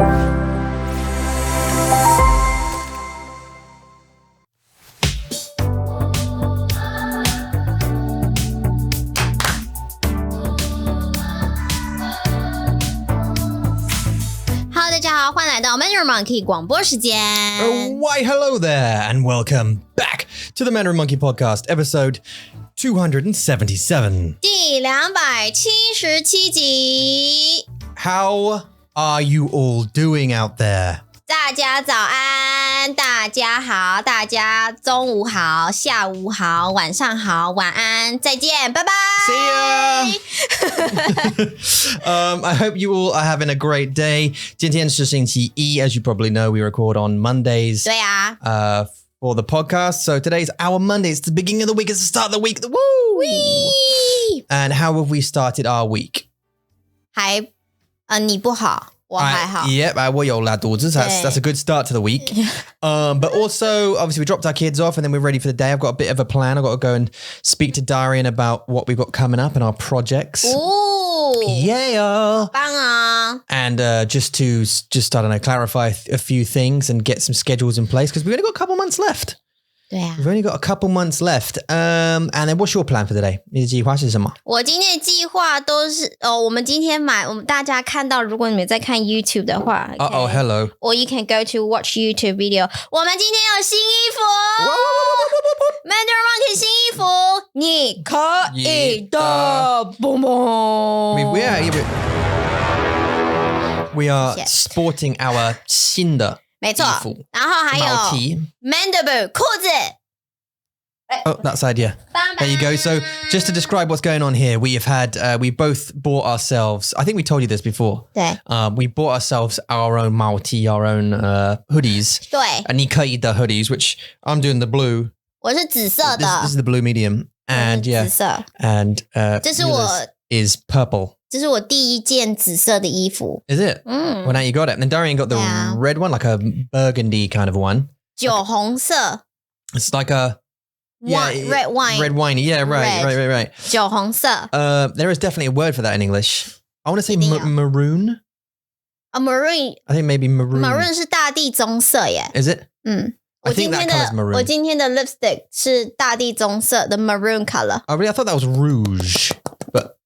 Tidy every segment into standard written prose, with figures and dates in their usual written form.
大家好，欢迎来到 Mandarin Monkey 广播时间。Why, hello there, and welcome back to the Mandarin Monkey Podcast, episode 277. 第277集。How are you all doing out there? 大家早安，大家好，大家中午好，下午好，晚上好，晚安，再见，拜拜。See ya! I hope you all are having a great day. 今天是星期一, as you probably know, we record on Mondays. 对啊。For the podcast. So today's our Monday. It's the beginning of the week. It's the start of the week. Woo! Whee! And how have we started our week? 你不好。我还好。Yep, 我有拉肚子. That's a good start to the week. But also, obviously, we dropped our kids off and then we're ready for the day. I've got a bit of a plan. I've got to go and speak to Darian about what we've got coming up and our projects. Ooh. Yeah. 棒啊. And just I don't know, clarify a few things and get some schedules in place because we've only got a couple months left. 对啊 We've only got a couple months left. And then what's your plan for the day? 你的计划是什么？我今天的计划都是我们今天我们大家看到，如果你们在看 YouTube 的话 Oh, hello. Or you can go to watch YouTube video. 我们今天有新衣服 Mandarin Monkey 新衣服，你可以的 boom boom. We are sporting our 新的没错，然后还有 Mandaboo 裤子。Oh, that side, yeah. There you go. So just to describe what's going on here, we have had, we both bought ourselves, I think we told you this before. 对。We bought ourselves our own Malti, our own hoodies. 对。你可以的 hoodies, which I'm doing the blue. 我是紫色的。This is the blue medium. And yeah. 紫色。And is purple. 这是我第一件紫色的衣服。Is it? Well, now you got it. And then Darian got the red one, like a burgundy kind of one. 酒红色。It's like a... red wine. Red wine. Yeah, right. 酒红色。There is definitely a word for that in English. I want to say maroon. Maroon. I think maybe maroon. Maroon 是大地棕色耶。Is it? I think that color's maroon. 我今天的 lipstick 是大地棕色的 maroon color. Oh, really? I thought that was rouge. But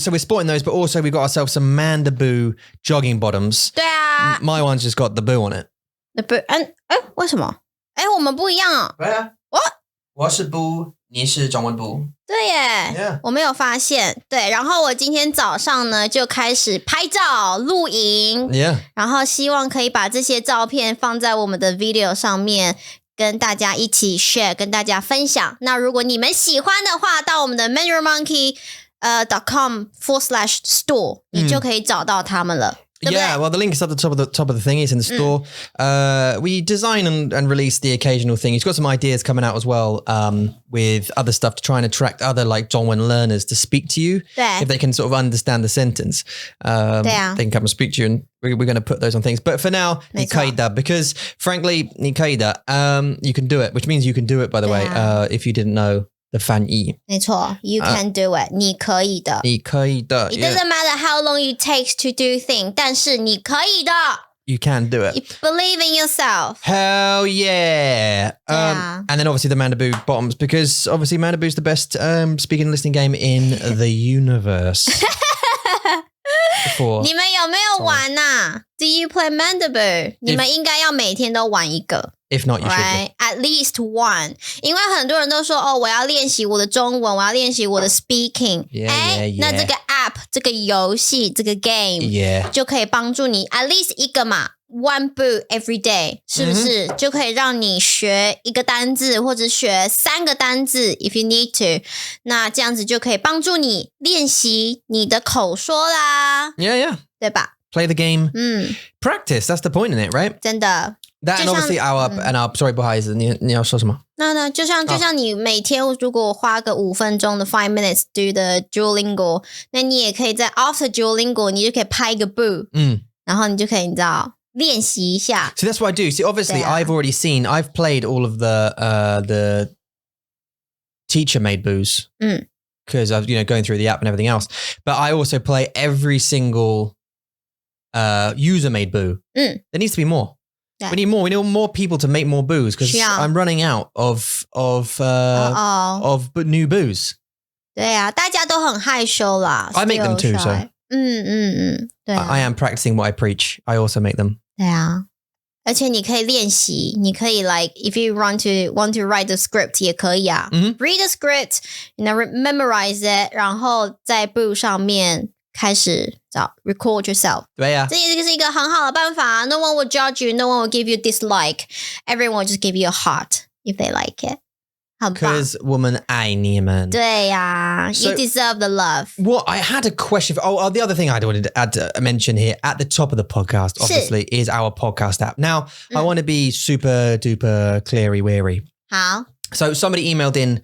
so we're sporting those, but also we've got ourselves some Mandaboo jogging bottoms. 对啊。My one's just got the boo on it. The boo? 为什么？我们不一样啊。对啊。我是boo，你是中文boo。对耶。Yeah. 我没有发现。对，然后我今天早上呢就开始拍照录影。Yeah. 然后希望可以把这些照片放在我们的 video 上面。跟大家一起 share， 跟大家分享。那如果你们喜欢的话，到我们的 mandarinmonkey.com/store， 你就可以找到他们了。Yeah, well, the link is at the top of the thing. It's in the store. We design and release the occasional thing. He's got some ideas coming out as well with other stuff to try and attract other like Zhongwen learners to speak to you. If they can sort of understand the sentence, they can come and speak to you, and we're going to put those on things. But for now, 你可以的, because frankly, 你可以的, you can do it, which means you can do it, by the way, if you didn't know. The 翻译没错 You can do it 你可以的 你可以的 It doesn't matter how long it takes to do things 但是你可以的 You can do it You believe in yourself Hell yeah And then obviously the Mandaboo bottoms because obviously Mandaboo's the best speaking and listening game in the universe 你们有没有玩啊 Do you play Mandaboo 你们应该要每天都玩一个If not, you should. At least one. 因为很多人都说我要练习我的中文，我要练习我的 speaking. Yeah. 那这个 app, 这个游戏，这个 game 就可以帮助你 at least 一个嘛 one book every day 是不是就可以让你学一个单字或者学3个单字 if you need to 那这样子就可以帮助你练习你的口说啦 Yeah 对吧 Play the game Practice, that's the point in it, right? 真的That and obviously our sorry 不好意思你要说什么那就像你每天如果花个5分钟的5 minutes do the Duolingo 那你也可以在 after Duolingo 你就可以拍一个 boo 然后你就可以你知道练习一下 So that's what I do. See, obviously, I've played all of the teacher-made boos. because of, going through the app and everything else. But I also play every single user-made boo. There needs to be more. Yeah. We need more. We need more people to make more boos because I'm running out of new boos. 对啊，大家都很害羞啦。I make them too, so. 对啊。I am practicing what I preach. I also make them. 对啊，而且你可以练习，你可以 like if you want to write the script 也可以啊。Read the script, memorize it, 然后在 boo 上面开始找 record yourself. 对啊，这也是一个很好的办法。No one will judge you. No one will give you dislike. Everyone will just give you a heart if they like it. 很棒。Because 我们爱你们。对呀 you deserve the love. Well, I had a question. The other thing I wanted to add to mention here at the top of the podcast, obviously, is our podcast app. Now, I want to be super duper cleary-weary. 好。So somebody emailed in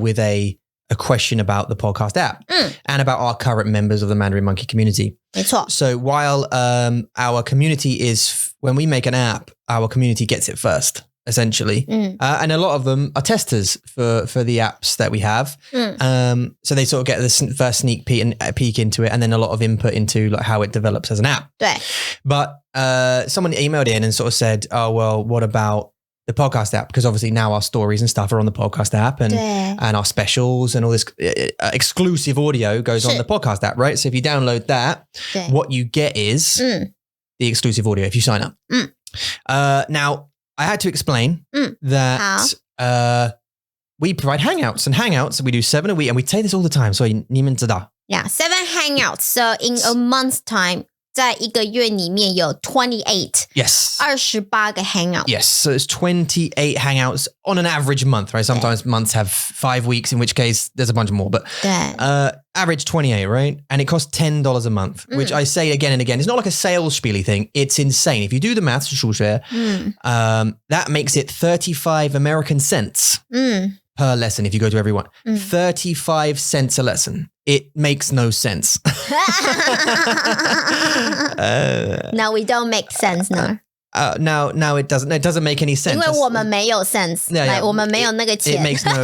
with a question about the podcast app and about our current members of the Mandarin Monkey community. 没错。So while our community is, when we make an app, our community gets it first, essentially. And a lot of them are testers for the apps that we have. So they sort of get the first sneak peek into it and then a lot of input into like how it develops as an app. 对。But someone emailed in and sort of said, oh, well, what about the podcast app? Because obviously now our stories and stuff are on the podcast app and our specials and all this exclusive audio goes on the podcast app, right? So if you download that, what you get is the exclusive audio if you sign up. Now, I had to explain that we provide hangouts, and hangouts, we do 7 a week, and we say this all the time, so 你们知道. Yeah, 7 hangouts. So in a month's time, 在一个月里面有28. Yes. 28个 hangouts. Yes, so it's 28 hangouts on an average month, right? Sometimes months have 5 weeks, in which case there's a bunch more, but average 28, right? And it costs $10 a month, which I say again and again, it's not like a sales spiely thing. It's insane. If you do the maths, 数学, that makes it 35 American cents per lesson if you go to everyone. 35 cents a lesson. It makes no sense. No, we don't make sense, no. No, it doesn't. It doesn't make any sense. 因为我们没有 sense. Like, 我们没有那个钱. It makes no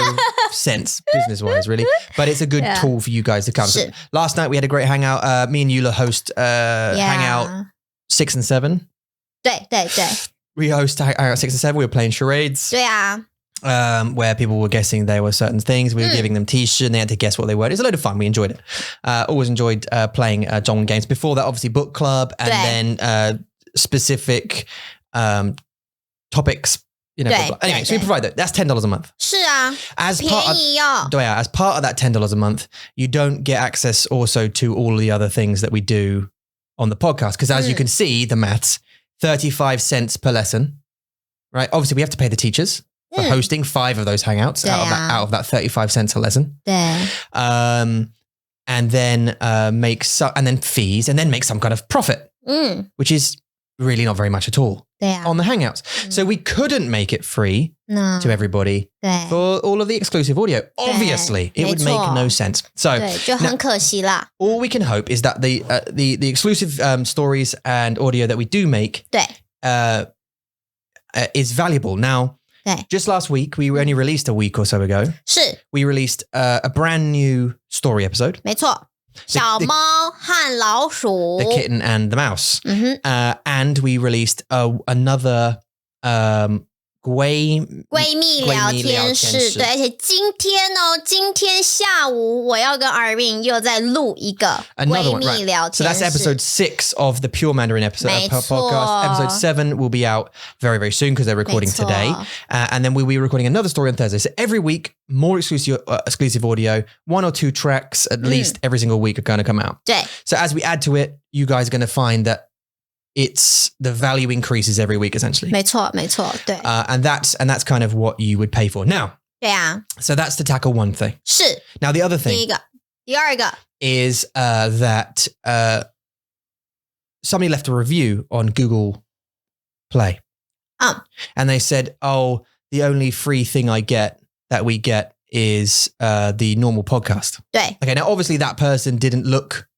sense business-wise, really. But it's a good tool for you guys to come. So last night we had a great hangout. Me and Eula host hangout 6 and 7. 对。We host hangout 6 and 7. We were playing charades. 对啊。Where people were guessing they were certain things. We were giving them t-shirts and they had to guess what they were. It was a load of fun. We enjoyed it. Always enjoyed playing Zhongwen games. Before that, obviously, book club and then specific topics. Anyway, so we provide that. That's $10 a month. 是啊， as 便宜哦。 as part of that $10 a month, you don't get access also to all the other things that we do on the podcast. Because as you can see, the maths, 35 cents per lesson, right? Obviously, we have to pay the teachers for hosting 5 of those hangouts out of that 35 cents a lesson. 对。And then and then fees and then make some kind of profit, which is really not very much at all on the hangouts. So we couldn't make it free to everybody for all of the exclusive audio. Obviously, it would make no sense. So 就很可惜啦。 all we can hope is that the exclusive stories and audio that we do make is valuable. Now, just last week, we only released a week or so ago. 是 We released a brand new story episode. 没错，小猫和老鼠 The Kitten and the Mouse. And we released another 闺蜜聊天室，对，而且今天下午我要跟 Arvin 又再录一个闺蜜聊天室。 So that's episode 6 of the Pure Mandarin podcast. Episode 7 will be out very, very soon because they're recording today. And then we'll be recording another story on Thursday. So every week, more exclusive audio, 1 or 2 tracks at least every single week are going to come out. 对。 So as we add to it, you guys are going to find that the value increases every week, essentially. 没错，对。And that's kind of what you would pay for. Now, 对啊。 so that's to tackle one thing. 是。 Now the other 第一 thing 个，第二个 is that somebody left a review on Google Play. And they said, oh, the only free thing that we get is the normal podcast. 对。 Okay, now obviously that person didn't look...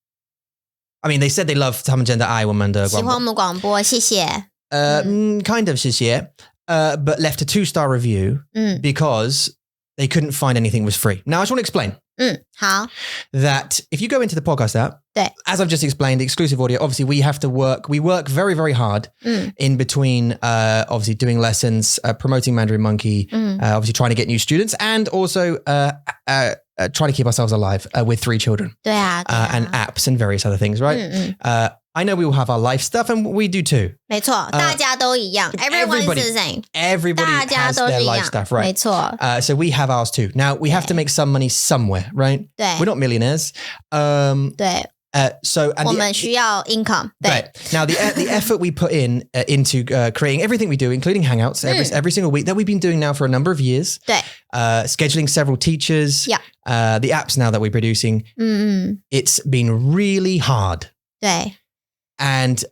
I mean, they said they love 他们真的爱我们的广播。喜欢我们广播，谢谢。 Kind of 谢谢 but left a 2-star review because they couldn't find anything was free. Now, I just want to explain. 好 that if you go into the podcast app, 对 as I've just explained, the exclusive audio, obviously we work very, very hard in between, obviously doing lessons, promoting Mandarin Monkey, obviously trying to get new students and also, trying to keep ourselves alive with 3 children. 对啊 and apps and various other things, right? I know we all have our life stuff and we do too. 没错，大家都一样 Everyone is the same. Everybody 大家 has 都是 their 一 life 样 stuff, right? 没错 So we have ours too. Now we have to make some money somewhere, right? 对 We're not millionaires. 对 So and 我 the, 们需要 income 对 right. Now the effort we put into creating everything we do, including Hangouts every single week that we've been doing now for a number of years. 对 Scheduling several teachers. Yeah. The apps now that we're producing. It's been really hard. 对 And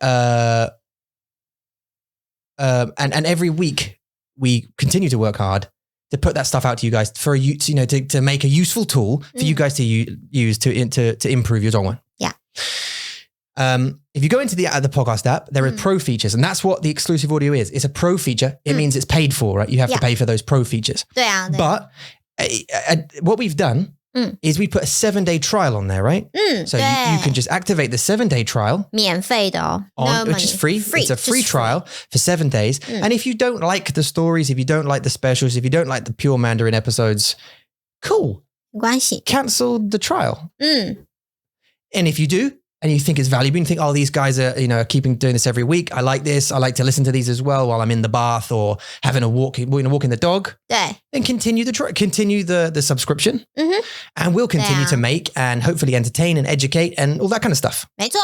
every week we continue to work hard to put that stuff out to you guys for you, to make a useful tool for you guys to use to improve your Dongwon. Yeah. If you go into the podcast app, there are pro features, and that's what the exclusive audio is. It's a pro feature. It means it's paid for, right? You have to pay for those pro features. 对啊 But what we've done is we put a 7-day trial on there, right? So you can just activate the 7-day trial 免费的哦 on, no which is free. It's a free just trial for 7 days. And if you don't like the stories, if you don't like the specials, if you don't like the pure Mandarin episodes, cool. 没关系 Cancel the trial. And if you do, and you think it's valuable, and you think, oh, these guys are, doing this every week. I like this. I like to listen to these as well while I'm in the bath or having walking the dog. 对 Then continue the subscription, and we'll continue to make and hopefully entertain and educate and all that kind of stuff. 没错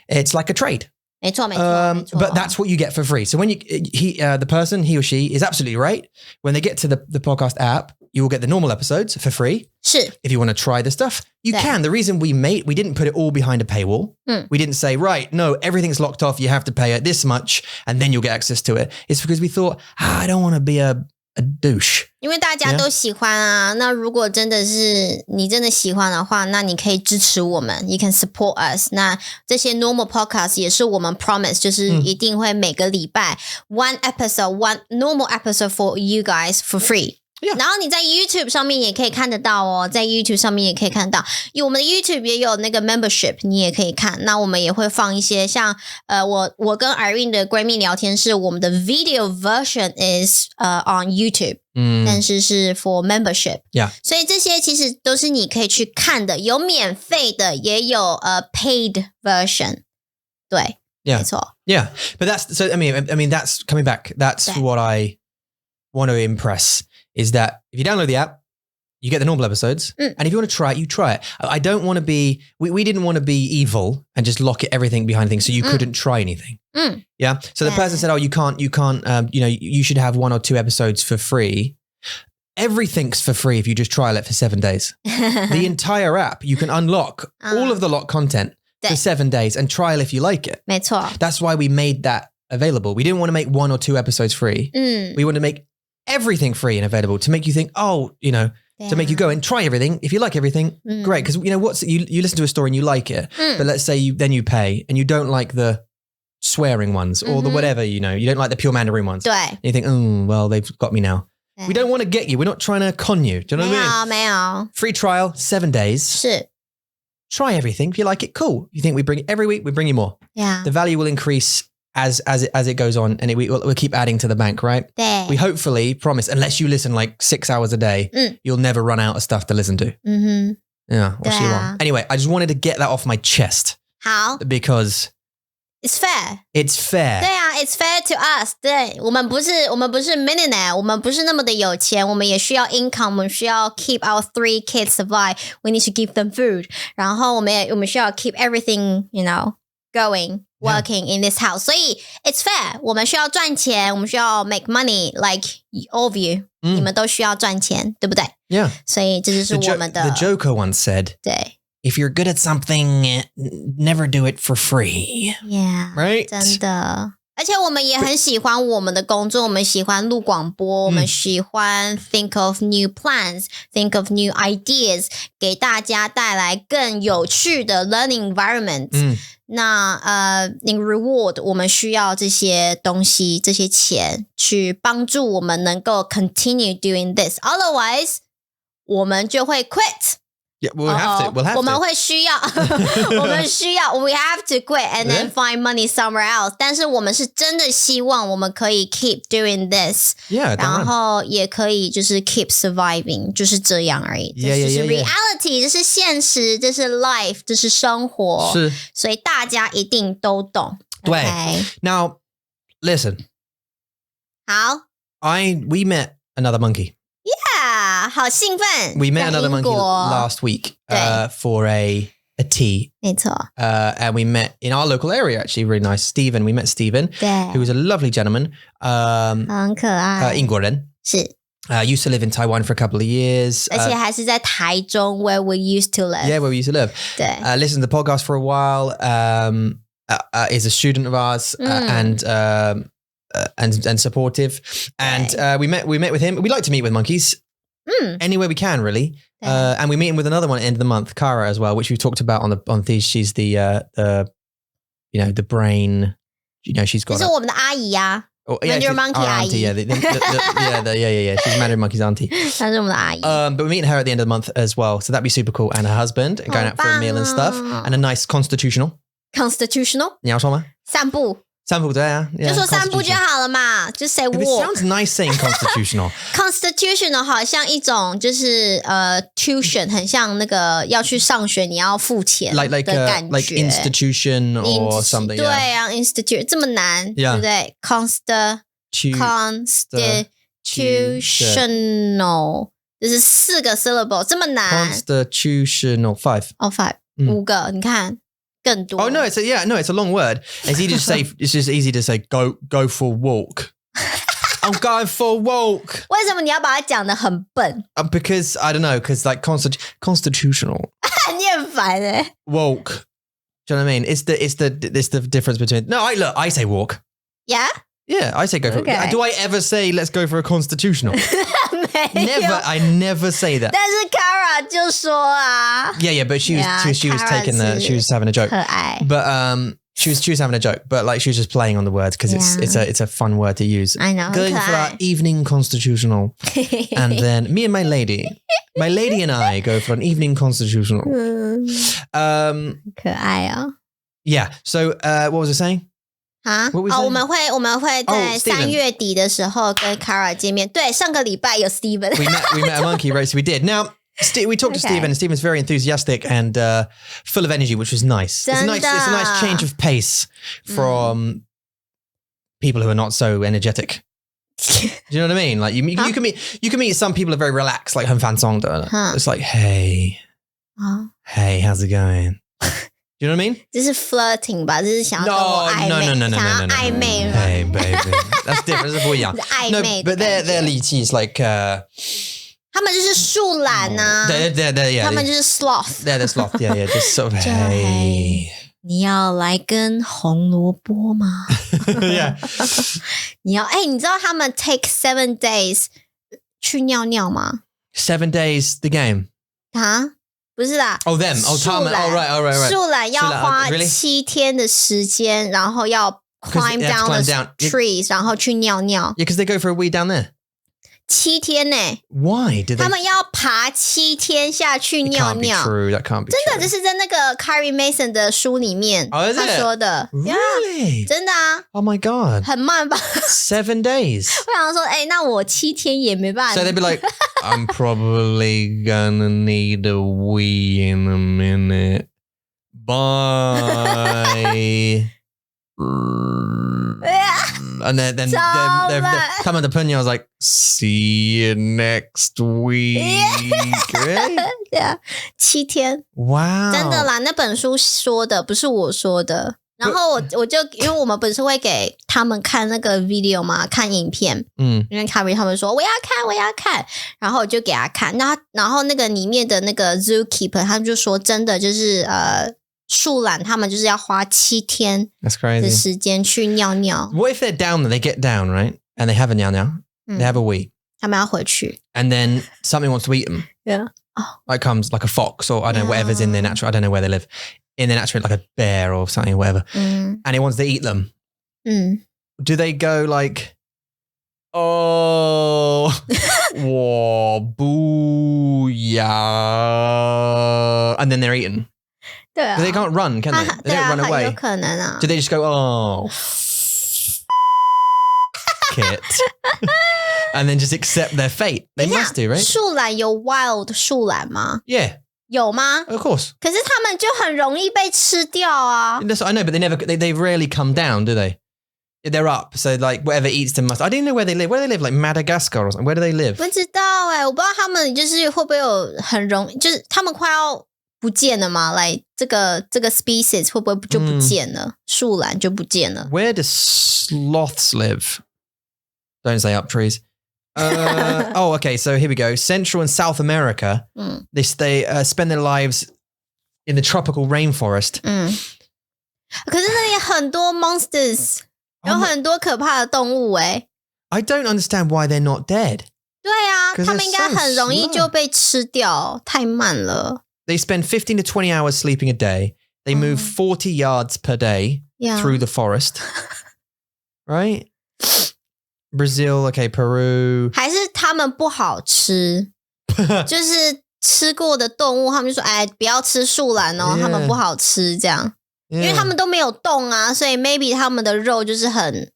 It's like a trade. 没错没错没错 But that's what you get for free. So when the person, he or she is absolutely right. When they get to the podcast app, you will get the normal episodes for free. 是 If you want to try the stuff, you can. The reason we didn't put it all behind a paywall. We didn't say, right, no, everything's locked off. You have to pay it this much and then you'll get access to it. It's because we thought, I don't want to be a douche. 因为大家都喜欢啊那如果真的是你真的喜欢的话那你可以支持我们 You can support us 那这些 normal podcast 也是我们 promise 就是一定会每个礼拜 one normal episode for you guys for free然后你在 YouTube 上面也可以看得到哦在 YouTube 上面也可以看得到因为我们的 YouTube 也有那个 membership 你也可以看那我们也会放一些像我跟 Irene 的闺蜜聊天是我们的 video version is on YouTube 但是是 for membership 所以这些其实都是你可以去看的有免费的也有paid version 对没错 Yeah, but that's so I mean that's coming back that's what I want to impress is that if you download the app, you get the normal episodes. And if you want to try it, you try it. I don't want to be, we didn't want to be evil and just lock everything behind things so you couldn't try anything. Yeah. So the person said, oh, you can't, you should have 1 or 2 episodes for free. Everything's for free if you just trial it for 7 days. The entire app, you can unlock all of the locked content for 7 days and trial if you like it. 没错 That's why we made that available. We didn't want to make 1 or 2 episodes free. We want to make everything free and available to make you think, to make you go and try everything. If you like everything, great. Because you listen to a story and you like it, but let's say then you pay and you don't like the swearing ones or the whatever, you don't like the pure Mandarin ones. 对 And you think, well, they've got me now. We don't want to get you. We're not trying to con you. Do you know what I mean? 没有 Free trial, 7 days. 是 Try everything. If you like it, cool. You think we bring it every week, we bring you more. Yeah. The value will increase as it goes on, and we'll keep adding to the bank, right? 对 We hopefully promise, unless you listen like 6 hours a day, you'll never run out of stuff to listen to. Yeah, what you want. Anyway, I just wanted to get that off my chest 好 because It's fair it's fair. 对啊 It's fair to us 对我们不是 millionaire 我们不是那么的有钱我们也需要 income 我们需要 keep our 3 kids survive We need to give them food 然后我们需要 keep everything going working in this house 所以 it's fair 我们需要赚钱我们需要 make money like all of you 你们都需要赚钱对不对 Yeah. 所以这就是我们的 The Joker once said, 对 if you're good at something, never do it for free. Yeah Right? 真的而且我们也很喜欢我们的工作我们喜欢录广播我们喜欢 think of new plans think of new ideas 给大家带来更有趣的 learning environment 那in reward 我们需要这些东西这些钱去帮助我们能够 continue doing this otherwise 我们就会 quit Yeah, we'll have to. 我们会需要we have to quit and then find money somewhere else. 但是我们是真的希望我们可以 keep doing this. Yeah, 然后也可以就是 keep surviving. 就是这样而已。这就是 reality. 这是现实，这是 life. 这是生活。是。所以大家一定都懂。对。Okay? Now, listen. 好。We met another monkey.Yeah, 好兴奋 We met another monkey last week for a tea. 没错 and we met in our local area, actually, really nice. Stephen, we met Stephen, who was a lovely gentleman. 很可爱英国人是 used to live in Taiwan for a couple of years. 而且还是在台中 where we used to live. Yeah, where we used to live. 对 listened to the podcast for a while. Is a student of ours and supportive. And we met with him. We like to meet with monkeys anywhere we can, really. And we meet him with another one at the end of the month, Kara, as well, which we talked about on these. She's the brain. She's got. 这是我们的阿姨呀 Mandarin Monkey 阿姨 Yeah. She's Mandarin Monkey's auntie. 她是我们的阿姨 But we're meeting her at the end of the month as well. So that'd be super cool. And her husband going out for a meal and stuff. And a nice constitutional. 你要说吗？散步对啊，就说散步就好了嘛，就 say walk. It sounds nice saying constitutional. Constitutional 好像一种就是tuition， 很像那个要去上学你要付钱的感觉。like institution or something. 对啊 ，institute 这么难，对不对 ？Constitutional 就是4个 syllable， 这么难。Constitutional 5 5个，你看。更多 Oh no, it's a long word. It's easy to say. It's just easy to say. Go for a walk. I'm going for a walk. 为什么你要把它讲得很笨 Because I don't know. Because like constitutional. 你很烦Walk. Do you know what I mean? It's the difference between. No, I say walk. Yeah. Yeah, I say go for it. Do I ever say let's go for a constitutional? Never. I never say that. 但是 Kara 就说啊 Yeah, but she was taking she was having a joke. 可爱 But she was having a joke, but like she was just playing on the words because it's a fun word to use. I know. Going for our evening constitutional. And then me and my lady and I go for an evening constitutional. 可爱哦 Yeah. So what was I saying? 我们会在3月底的时候跟 Kara 见面。对，上个礼拜有 Steven. We met a monkey, right? So we did. Now, we talked to Stephen, and Stephen's very enthusiastic and full of energy, which was nice. It's a nice change of pace from people who are not so energetic. Do you know what I mean? Like you can meet some people who are very relaxed, like 很放松的 It's like, hey, how's it going? Do you know what I mean? 这是 flirting 吧，这是想要跟我暧昧，想要暧昧。Hey, baby, that's different. 这不一样。暧昧 but their 力气 is like. 他们就是树懒啊，他们就是 sloth. They're sloth. Yeah. Just sort of hey. 你要来根红萝卜吗 Yeah. 你知道他们 take 7 days 去尿尿吗 7 days the game. 不是啦 them. 他们 right. 树懒要花7天的时间，然后要 climb down the trees， 然后去尿尿。Yeah, because they go for a wee down there. 7天呢 Why did they? 他们要爬7天下去尿尿。That can't be true. 真的，这是在那个 Carrie Mason 的书里面他说的。Really? 真的啊 Oh my god. 很慢吧 7 days. 我想说那我7天也没办法。 So they'd be like, I'm probably gonna need a wee in a minute. Bye. And then他们的朋友 was like, see you next week. Really? 对啊，7天。Wow. 真的啦，那本书说的，不是我说的。然后我就因为我们不是会给他们看那个 video 嘛，看影片。因为 Carrie 他们说我要看，然后我就给他看。然后那个里面的那个 zookeeper 他们就说，真的就是树懒他们就是要花7天的时间去尿尿。What if they're down there? They get down, right? And they have a 尿尿 They have a wee. 他们要回去。And then something wants to eat them. Yeah. Like comes like a fox or I don't know, whatever's in their natural, I don't know where they live. In their natural, like a bear or something or whatever. And it wants to eat them. Do they go like, oh, 我不要 and then they're eaten. 对啊 They can't run, can they? They don't run 很 away. 有可能啊 Do they just go, oh, it, and then just accept their fate? They must do, right? 树懒有 wild 树懒吗？ Yeah, 有吗？ of course. 可是他们就很容易被吃掉啊。 That's what I know, but they rarely come down, do they? They're up, so like whatever eats them must. I didn't know where they live. Where do they live? Like Madagascar or something? Where do they live? 不知道我不知道他们就是会不会有很容易，就是他们快要不见了嘛？来这个 species 会不会就不见了？树懒就不见了。 Where do sloths live? Don't say up trees. Oh, okay. So here we go. Central and South America. They spend their lives in the tropical rainforest. 可是那里很多 monsters， 有很多可怕的动物I don't understand why they're not dead. 对啊，他们应该很容易就被吃掉，太慢了。 They spend 15 to 20 hours sleeping a day. They move 40 yards per day through the forest. Right? Brazil, okay, Peru. 还是他们不好吃，就是吃过的动物，他们就说，哎，不要吃树懒哦， 他们不好吃这样。因为他们都没有动啊，所以 maybe 他们的肉就是很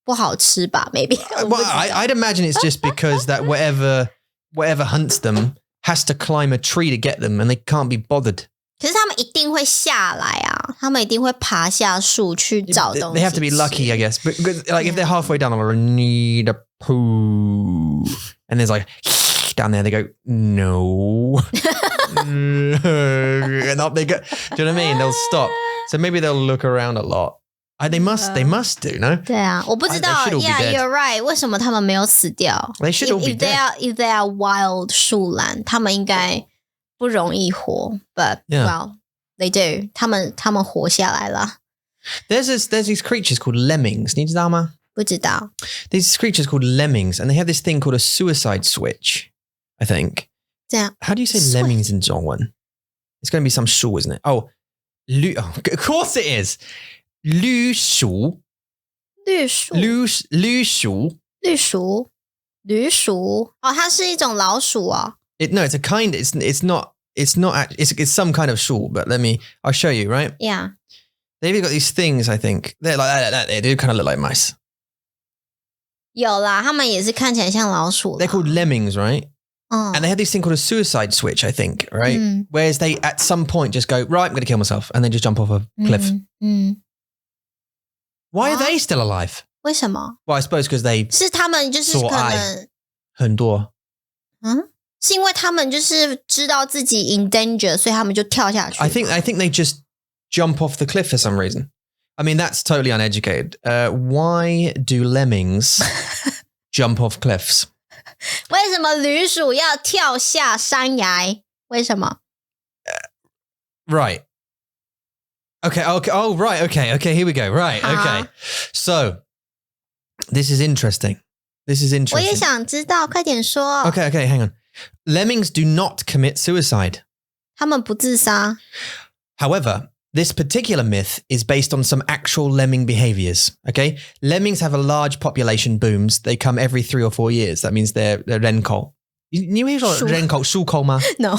不好吃吧 maybe. Well, I'd imagine it's just because that whatever hunts them has to climb a tree to get them and they can't be bothered. 可是他们一定会下来啊，他们一定会爬下树去找东西。 They have to be lucky, I guess. Because like if they're halfway down, they'll need a poo. And there's like down there, they go, no. And up they go. Do you know what I mean? They'll stop. So maybe they'll look around a lot. They must do, no? 对啊，我不知道。Yeah, you're right. 为什么他们没有死掉？ They should all be dead. If they are wild 树懒，他们应该不容易活。But well, they do. 他们活下来了。 There's these creatures called lemmings. 你知道吗？不知道。 These creatures called lemmings, and they have this thing called a suicide switch, I think. 这样。 How do you say lemmings in 中文? It's going to be some 树, isn't it? Oh, of course it is. 绿鼠哦，它是一种老鼠哦。 No, it's a kind. It's not. It's some kind of 树. But I'll show you. Right? Yeah. They've got these things. I think they're like that. They do kind of look like mice. 有啦，他们也是看起来像老鼠啦。 They're called lemmings, right? And they have this thing called a suicide switch, I think, right? Whereas they at some point just go, right, I'm going to kill myself, and then just jump off a cliff. Why are they still alive? 为什么？ Well, I suppose because they 是他们就是可能很多。是因为他们就是知道自己 in danger， 所以他们就跳下去。 I think they just jump off the cliff for some reason. I mean, that's totally uneducated. Why do lemmings jump off cliffs? 为什么旅鼠要跳下山崖？为什么？ Right. Okay. Oh, right. Okay. Here we go. Right. Okay. So, this is interesting. 我也想知道，快点说。 Okay. Hang on. Lemmings do not commit suicide. 他们不自杀。 However, this particular myth is based on some actual lemming behaviors. Okay. Lemmings have a large population booms. They come every 3 or 4 years. That means they're 人口。你会说人口数口吗 ？No，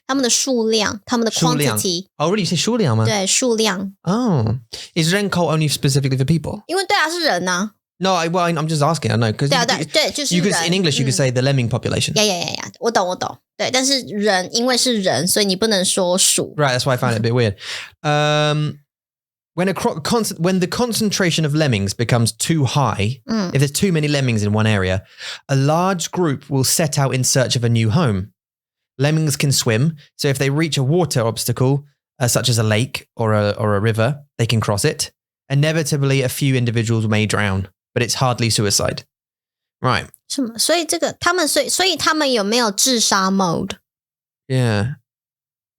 他们的数量，他们的 quantity。 Oh, really? You say 数量吗？对，数量。Oh, is 人口 only specifically for people? 因为对啊，是人啊。No, I'm just asking. I know because 对，就是人。in English you could say the lemming population. Yeah. 我懂。对，但是人因为是人，所以你不能说鼠。Right, that's why I found it a bit weird. When the concentration of lemmings becomes too high, if there's too many lemmings in one area, a large group will set out in search of a new home. Lemmings can swim, so if they reach a water obstacle, such as a lake or a river, they can cross it. Inevitably, a few individuals may drown, but it's hardly suicide. Right. 什么？所以他们有没有自杀 mode? Yeah.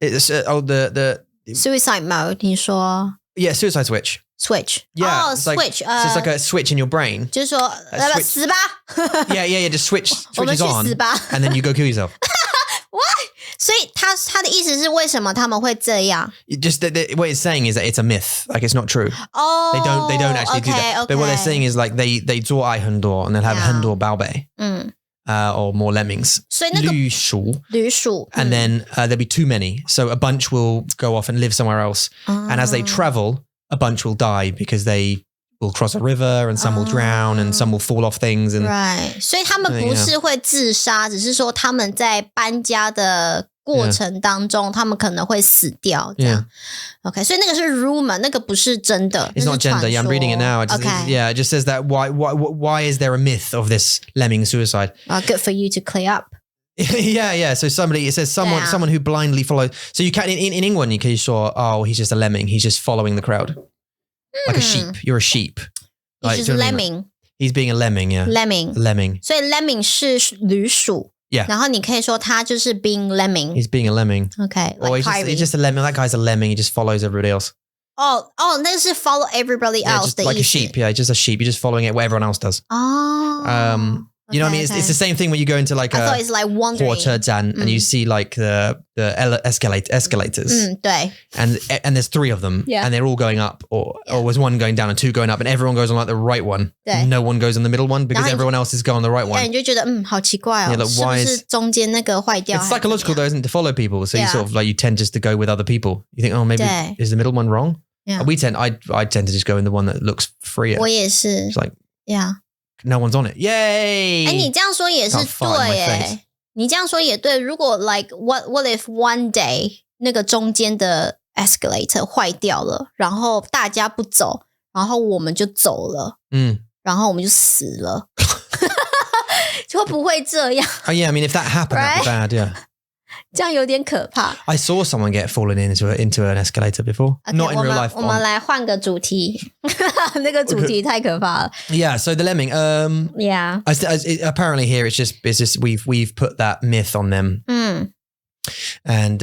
It's the suicide mode. 你说 Yeah, suicide switch. Switch. Yeah. Switch. So it's like a switch in your brain. 就是说死吧 Yeah. Just switches on. 死吧 And then you go kill yourself. What? 所以他的意思是为什么他们会这样 Just what it's saying is that it's a myth. Like it's not true. Oh, they don't actually do that. Okay. But what they're saying is like they 做爱很多 and they'll have 很多宝贝. or more lemmings. 所以那个旅属旅属 and then there'll be too many. So a bunch will go off and live somewhere else. And as they travel, a bunch will die because they will cross a river and some will drown and some will fall off things. And Right. 所以他们不是会自杀，只是说他们在搬家的过程当中他们可能会死掉这样 OK 所以那个是 rumor 那个不是真的 It's not gender. Yeah, I'm reading it now. It just says that why is there a myth of this lemming suicide? Good for you to clear up. yeah. So it says someone who blindly follows. So you can in England you can say, oh, he's just a lemming. He's just following the crowd. Like a sheep. You're a sheep. He's just lemming. He's being a lemming, yeah. Lemming. 所以 lemming 是旅属 Yeah. 然后你可以说他就是 being lemming. He's being a lemming. Okay. Or Like he's just a lemming. That guy's a lemming. He just follows everybody else. 那个是 follow everybody else 的意思 Like a sheep. Yeah, just a sheep. You're just following it what everyone else does. You know what I mean? It's the same thing when you go into like I thought it's like wandering. 火车站 and you see like the escalators. 对 And there's 3 of them and they're all going up or was one going down and 2 going up and everyone goes on like the right one. No one goes on the middle one because everyone else is going on the right one. 你就觉得好奇怪哦 like, 是不是中间那个坏掉 It's psychological though, isn't it, to follow people. So you sort of like you tend just to go with other people. You think, oh, maybe is the middle one wrong? Yeah. I tend to just go in the one that looks freer. 我也是 It's like Yeah.No one's on it. Yay! 你这样说也是对耶你这样说也对如果 like what if one day 那个中间的 escalator 坏掉了然后大家不走然后我们就走了然后我们就死了会不会这样 Oh yeah, I mean if that happened that'd be bad, yeah. 这样有点可怕 I saw someone get fallen into an escalator before. Not in real life. 我们来换个主題那個主題太可怕了 Yeah, so the lemming Yeah apparently here it's just we've put that myth on them. And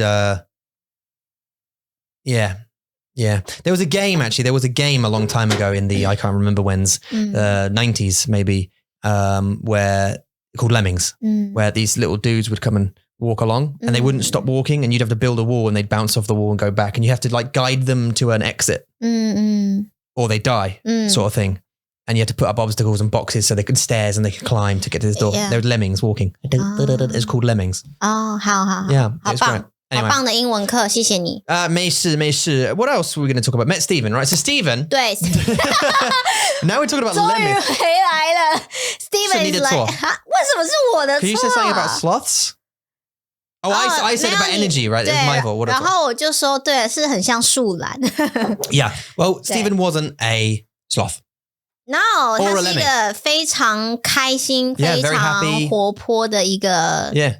yeah. There was a game a long time ago in the I can't remember when's 90s maybe where called Lemmings where these little dudes would come and walk along and they wouldn't stop walking and you'd have to build a wall and they'd bounce off the wall and go back and you have to like guide them to an exit or they die sort of thing and you have to put up obstacles and boxes so they could stairs and they could climb to get to this door. They were lemmings walking. It's called Lemmings. 好 Yeah, it's great. Anyway. 好棒的英文课谢谢你没事 What else were we going to talk about? Met Stephen, right? So Stephen 对 Now we're talking about 终於 lemmings. 回來了 Steven 是你的 is like 錯為什麼是我的錯 Can you say something about sloths? Oh, I said about energy, right? It was my fault. 然後我就說對是很像樹懶 Yeah. Well, Stephen wasn't a sloth. No 他是一個非常開心 Yeah, 非 very 常 happy. 活潑的一個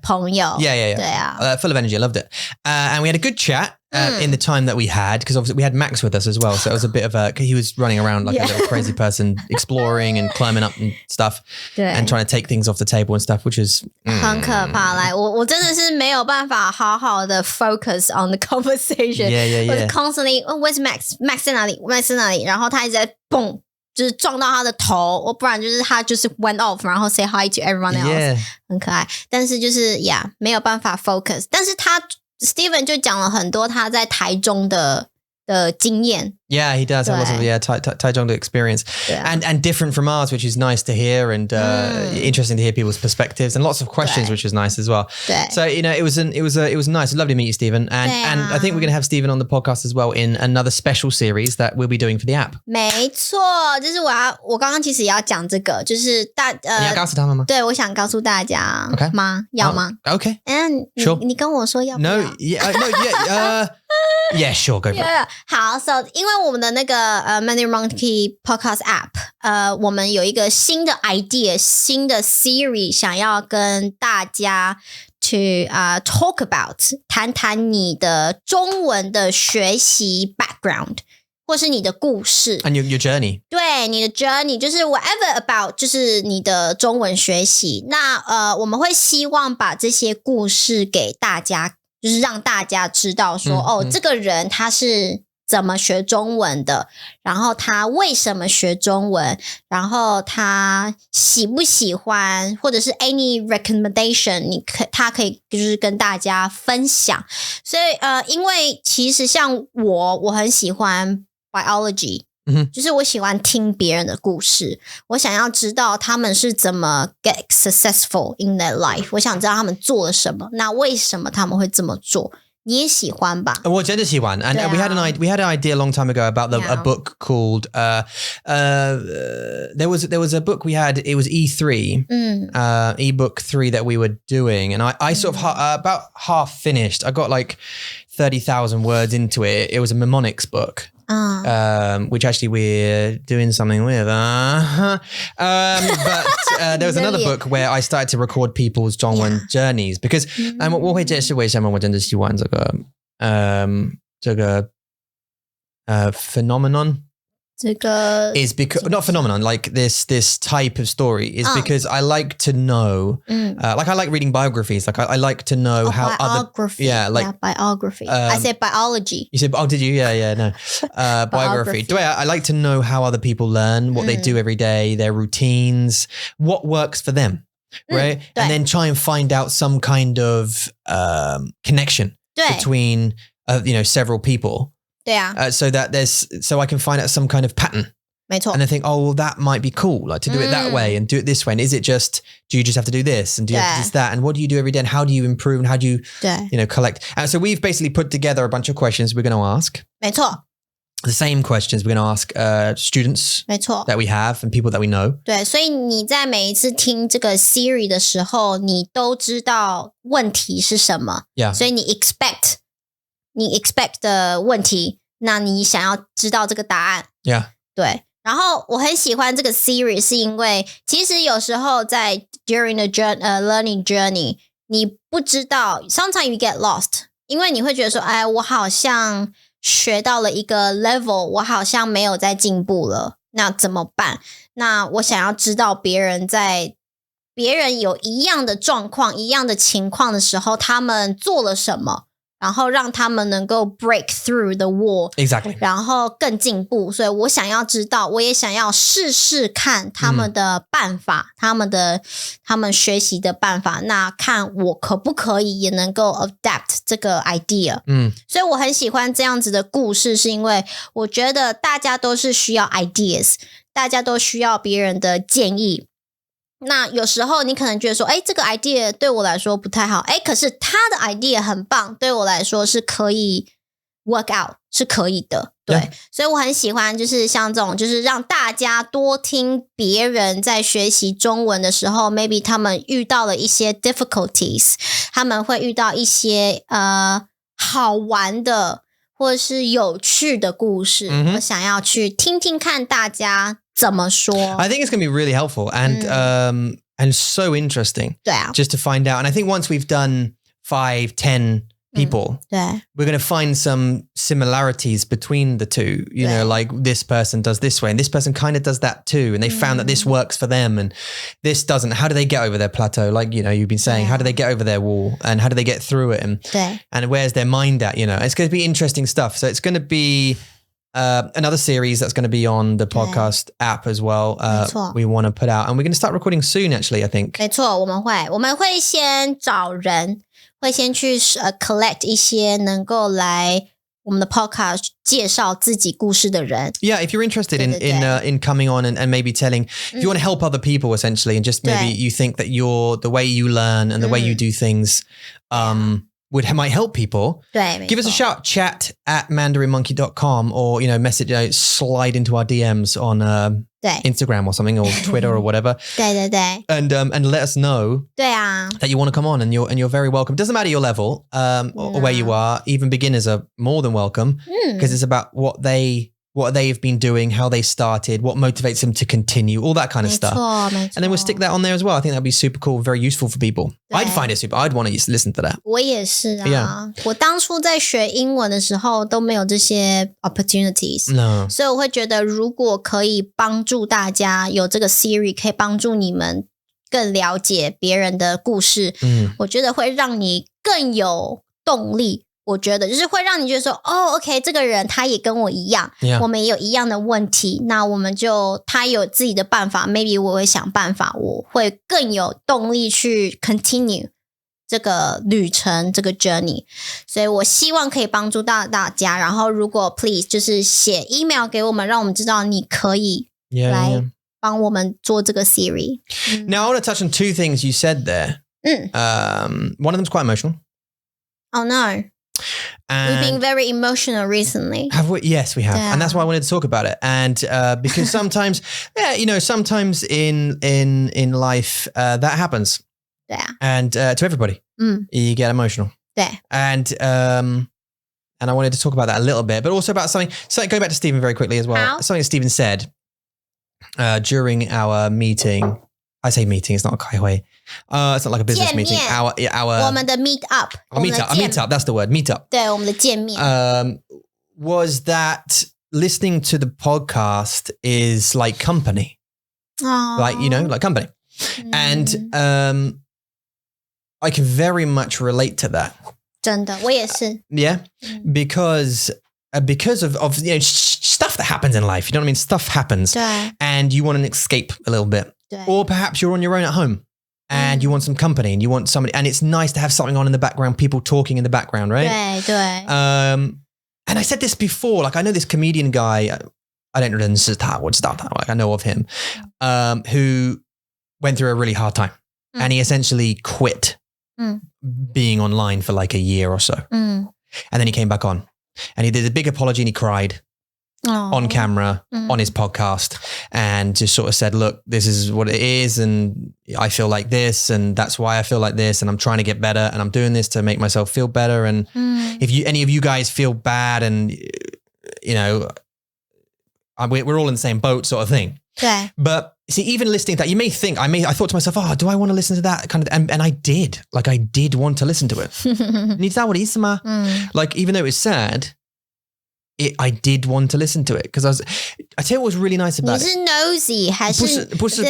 朋友 Yeah. 對啊 Full of energy. I loved it. And we had a good chat in the time that we had because obviously we had Max with us as well. So it was a bit of he was running around like a little crazy person exploring and climbing up and stuff and trying to take things off the table and stuff, which is 很可怕來我真的是沒有辦法好好的 focus on the conversation Yeah. 我是 constantly where's Max 在哪裡然後他一直在蹦就是撞到他的頭不然就是他就是 went off 然後 say hi to everyone else 很可愛但是就是沒有辦法 focus 但是他 Steven 就講了很多他在台中的經驗 Yeah, he does have lots of Taichung experience and different from ours, which is nice to hear and interesting to hear people's perspectives and lots of questions, which is nice as well. So you know, it was nice. Lovely to meet you, Stephen. And I think we're going to have Stephen on the podcast as well in another special series that we'll be doing for the app. 没错，就是我刚刚其实也要講這個，就是你要告訴他們嗎？對，我想告訴大家 Okay. 嗎？要嗎？ Okay. Sure. 你跟我說要不要 No, yeah, sure, go for it. 好 so 因為我們的那個Mandarin Monkey Podcast App 我們有一個新的 idea 新的 series 想要跟大家去talk about 談談你的中文的學習 background 或是你的故事 And your journey. 對你的 journey 就是 whatever about 就是你的中文學習那我們會希望把這些故事給大家就是讓大家知道說這個人他是怎麼學中文的然後他為什麼學中文然後他喜不喜歡或者是 any recommendation 他可以就是跟大家分享所以因為其實像我很喜歡biology 就是我喜欢听别人的故事，我想要知道他们是怎么 get successful in their life， 我想知道他们做了什么，那为什么他们会这么做？你也喜欢吧？我真的喜欢 and we had an idea a long time ago about a book called there was a book we had, it was E3 ebook 3 that we were doing, and I sort of about half finished. I got like 30,000 words into it. It was a mnemonics book. Which actually we're doing something with. But there was another book where I started to record people's 中文 journeys because 我会解释为什么我真的喜欢这个phenomenon. 这个 is because not phenomenon, like this type of story is because I like to know like I like reading biographies, like I like to know how biography. Biography. I said biology. You said, oh, did you? Yeah, no. Biography. I like to know how other people learn, what they do every day, their routines, what works for them, right? And then try and find out some kind of connection between several people. So I can find out some kind of pattern. 没错 And then think, oh, well, that might be cool, like to do it that way and do it this way. And do you just have to do this and do you have to do that? And what do you do every day? And how do you improve? And how do you, collect? And so we've basically put together a bunch of questions we're going to ask. 没错 The same questions we're going to ask students 没错 that we have and people that we know. 对，所以你在每一次听这个 Siri 的时候，你都知道问题是什么。Yeah. 所以你 expect 的问题，那你想要知道这个答案。Yeah. 对，然后我很喜欢这个 Siri 是因为其实有时候在 during the learning journey 你不知道 sometimes you get lost 因为你会觉得说哎，我好像学到了一个 level 我好像没有在进步了，那怎么办？那我想要知道别人有一样的状况一样的情况的时候他们做了什么，然后让他们能够 break through the wall. Exactly. 然后更进步，所以我想要知道，我也想要试试看他们的办法，他们学习的办法，那看我可不可以也能够 adapt 这个 idea. 所以我很喜欢这样子的故事，是因为我觉得大家都是需要 ideas， 大家都需要别人的建议。那有时候你可能觉得说这个 idea 对我来说不太好，可是他的 idea 很棒，对我来说是可以 work out， 是可以的。对 Yeah. 所以我很喜欢就是像这种就是让大家多听别人在学习中文的时候 maybe 他们遇到了一些 difficulties， 他们会遇到一些好玩的或是有趣的故事，我想要去听听看大家怎么说。 I think it's going to be really helpful and so interesting. 对啊 Just to find out. And I think once we've done 5, 10 people, 对 we're going to find some similarities between the two. You know, like this person does this way and this person kind of does that too. And they found that this works for them and this doesn't. How do they get over their plateau? Like, you've been saying, how do they get over their wall and how do they get through it? And where's their mind at? It's going to be interesting stuff. So it's going to be another series that's going to be on the podcast app as well. We want to put out and we're going to start recording soon actually, I think. 没错，我们会先找人，会先去collect 一些能够来我们的 podcast 介绍自己故事的人。 Yeah, if you're interested in coming on and maybe telling, if you want to help other people essentially and just maybe you think that the way you learn and the way you do things might help people, 对 give us a shout, chat at mandarinmonkey.com or, message, slide into our DMs on Instagram or something or Twitter or whatever. 对 And let us know 对啊 that you want to come on and you're very welcome. Doesn't matter your level or where you are, even beginners are more than welcome because it's about what they've been doing, how they started, what motivates them to continue, all that kind of stuff. 没错 And then we'll stick that on there as well. I think that'd be super cool, very useful for people. I'd find it super. I'd want to listen to that. 我也是啊我当初在学英文的时候都没有这些 opportunities， No. 所以我会觉得如果可以帮助大家有这个 Siri 可以帮助你们更了解别人的故事，我觉得会让你更有动力。我觉得就是会让你觉得说OK 这个人他也跟我一样我们也有一样的问题，那我们就他有自己的办法 maybe 我会想办法，我会更有动力去 continue 这个旅程，这个 journey， 所以我希望可以帮助到大家。然后如果 please 就是写 email 给我们，让我们知道你可以来帮我们做这个 series。Now I want to touch on two things you said there. One of them's quite emotional. Oh no. We've been very emotional recently. Have we? Yes, we have. And that's why I wanted to talk about it. And because sometimes, sometimes in life that happens. And to everybody, you get emotional. And I wanted to talk about that a little bit, but also about something going back to Stephen very quickly as well. Something Stephen said during our meeting. I say meeting, it's not a 开会. It's not like a business meeting. Our 我们的 meet up. Meet up, that's the word, meet up. 对，我们的见面. Was that listening to the podcast is like company. Like, like company. And I can very much relate to that. 真的，我也是. Yeah, because of stuff that happens in life. You know what I mean? Stuff happens, 对 and you want an escape a little bit, 对 or perhaps you're on your own at home, and you want some company, and you want somebody, and it's nice to have something on in the background, people talking in the background, right? 对 And I said this before. Like I know this comedian guy. I don't know like I know of him, who went through a really hard time, and he essentially quit being online for like a year or so. And then he came back on and he did a big apology and he cried on camera on his podcast and just sort of said, look, this is what it is. And I feel like this, and that's why I feel like this. And I'm trying to get better and I'm doing this to make myself feel better. And if any of you guys feel bad and, we're all in the same boat sort of thing. 对 But see, even listening to that, you may think, I thought to myself, do I want to listen to that kind of, and I did, like I did want to listen to it. 你知道我的意思吗? Like, even though it was sad, I did want to listen to it because I tell you what was really nice about it. 你是 nosy 还是不是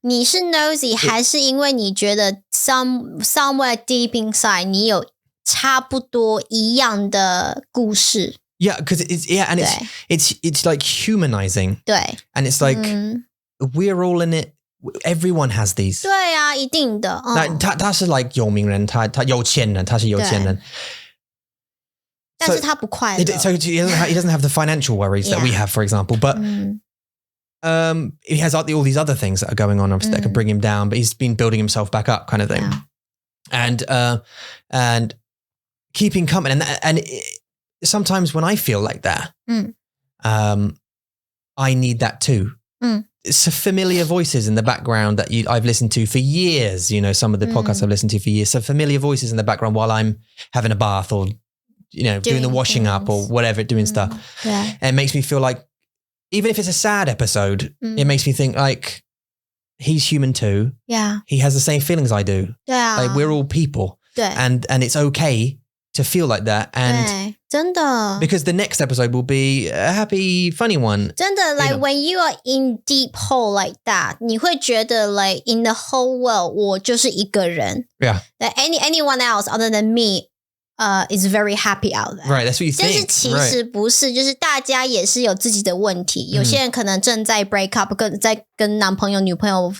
你是 nosy 还是因为你觉得 somewhere deep inside 你有差不多一样的故事? Yeah, because it's like humanizing. 对 And it's like we're all in it. Everyone has these. 对啊，一定的。他是 like 有名人，他有钱人，他是有钱人。但是他不快乐。So he doesn't have the financial worries that we have, for example. But he has all these other things that are going on obviously that can bring him down. But he's been building himself back up, kind of thing. Yeah. And keeping company. And sometimes when I feel like that, I need that too. It's familiar voices in the background that I've listened to for years. Some of the podcasts I've listened to for years. So familiar voices in the background while I'm having a bath or, doing the washing up or whatever, doing stuff. Yeah. And it makes me feel like, even if it's a sad episode, it makes me think like, he's human too. Yeah. He has the same feelings I do. Yeah. Like we're all people. And it's okay to feel like that. And 真的 because the next episode will be a happy, funny one. 真的 like when you are in deep hole like that, 你会觉得 like in the whole world, 我就是一个人. Yeah. That anyone else other than me is very happy out there. Right, that's what you think. 但是其实不是，就是大家也是有自己的问题。有些人可能正在 break up， 在跟男朋友、女朋友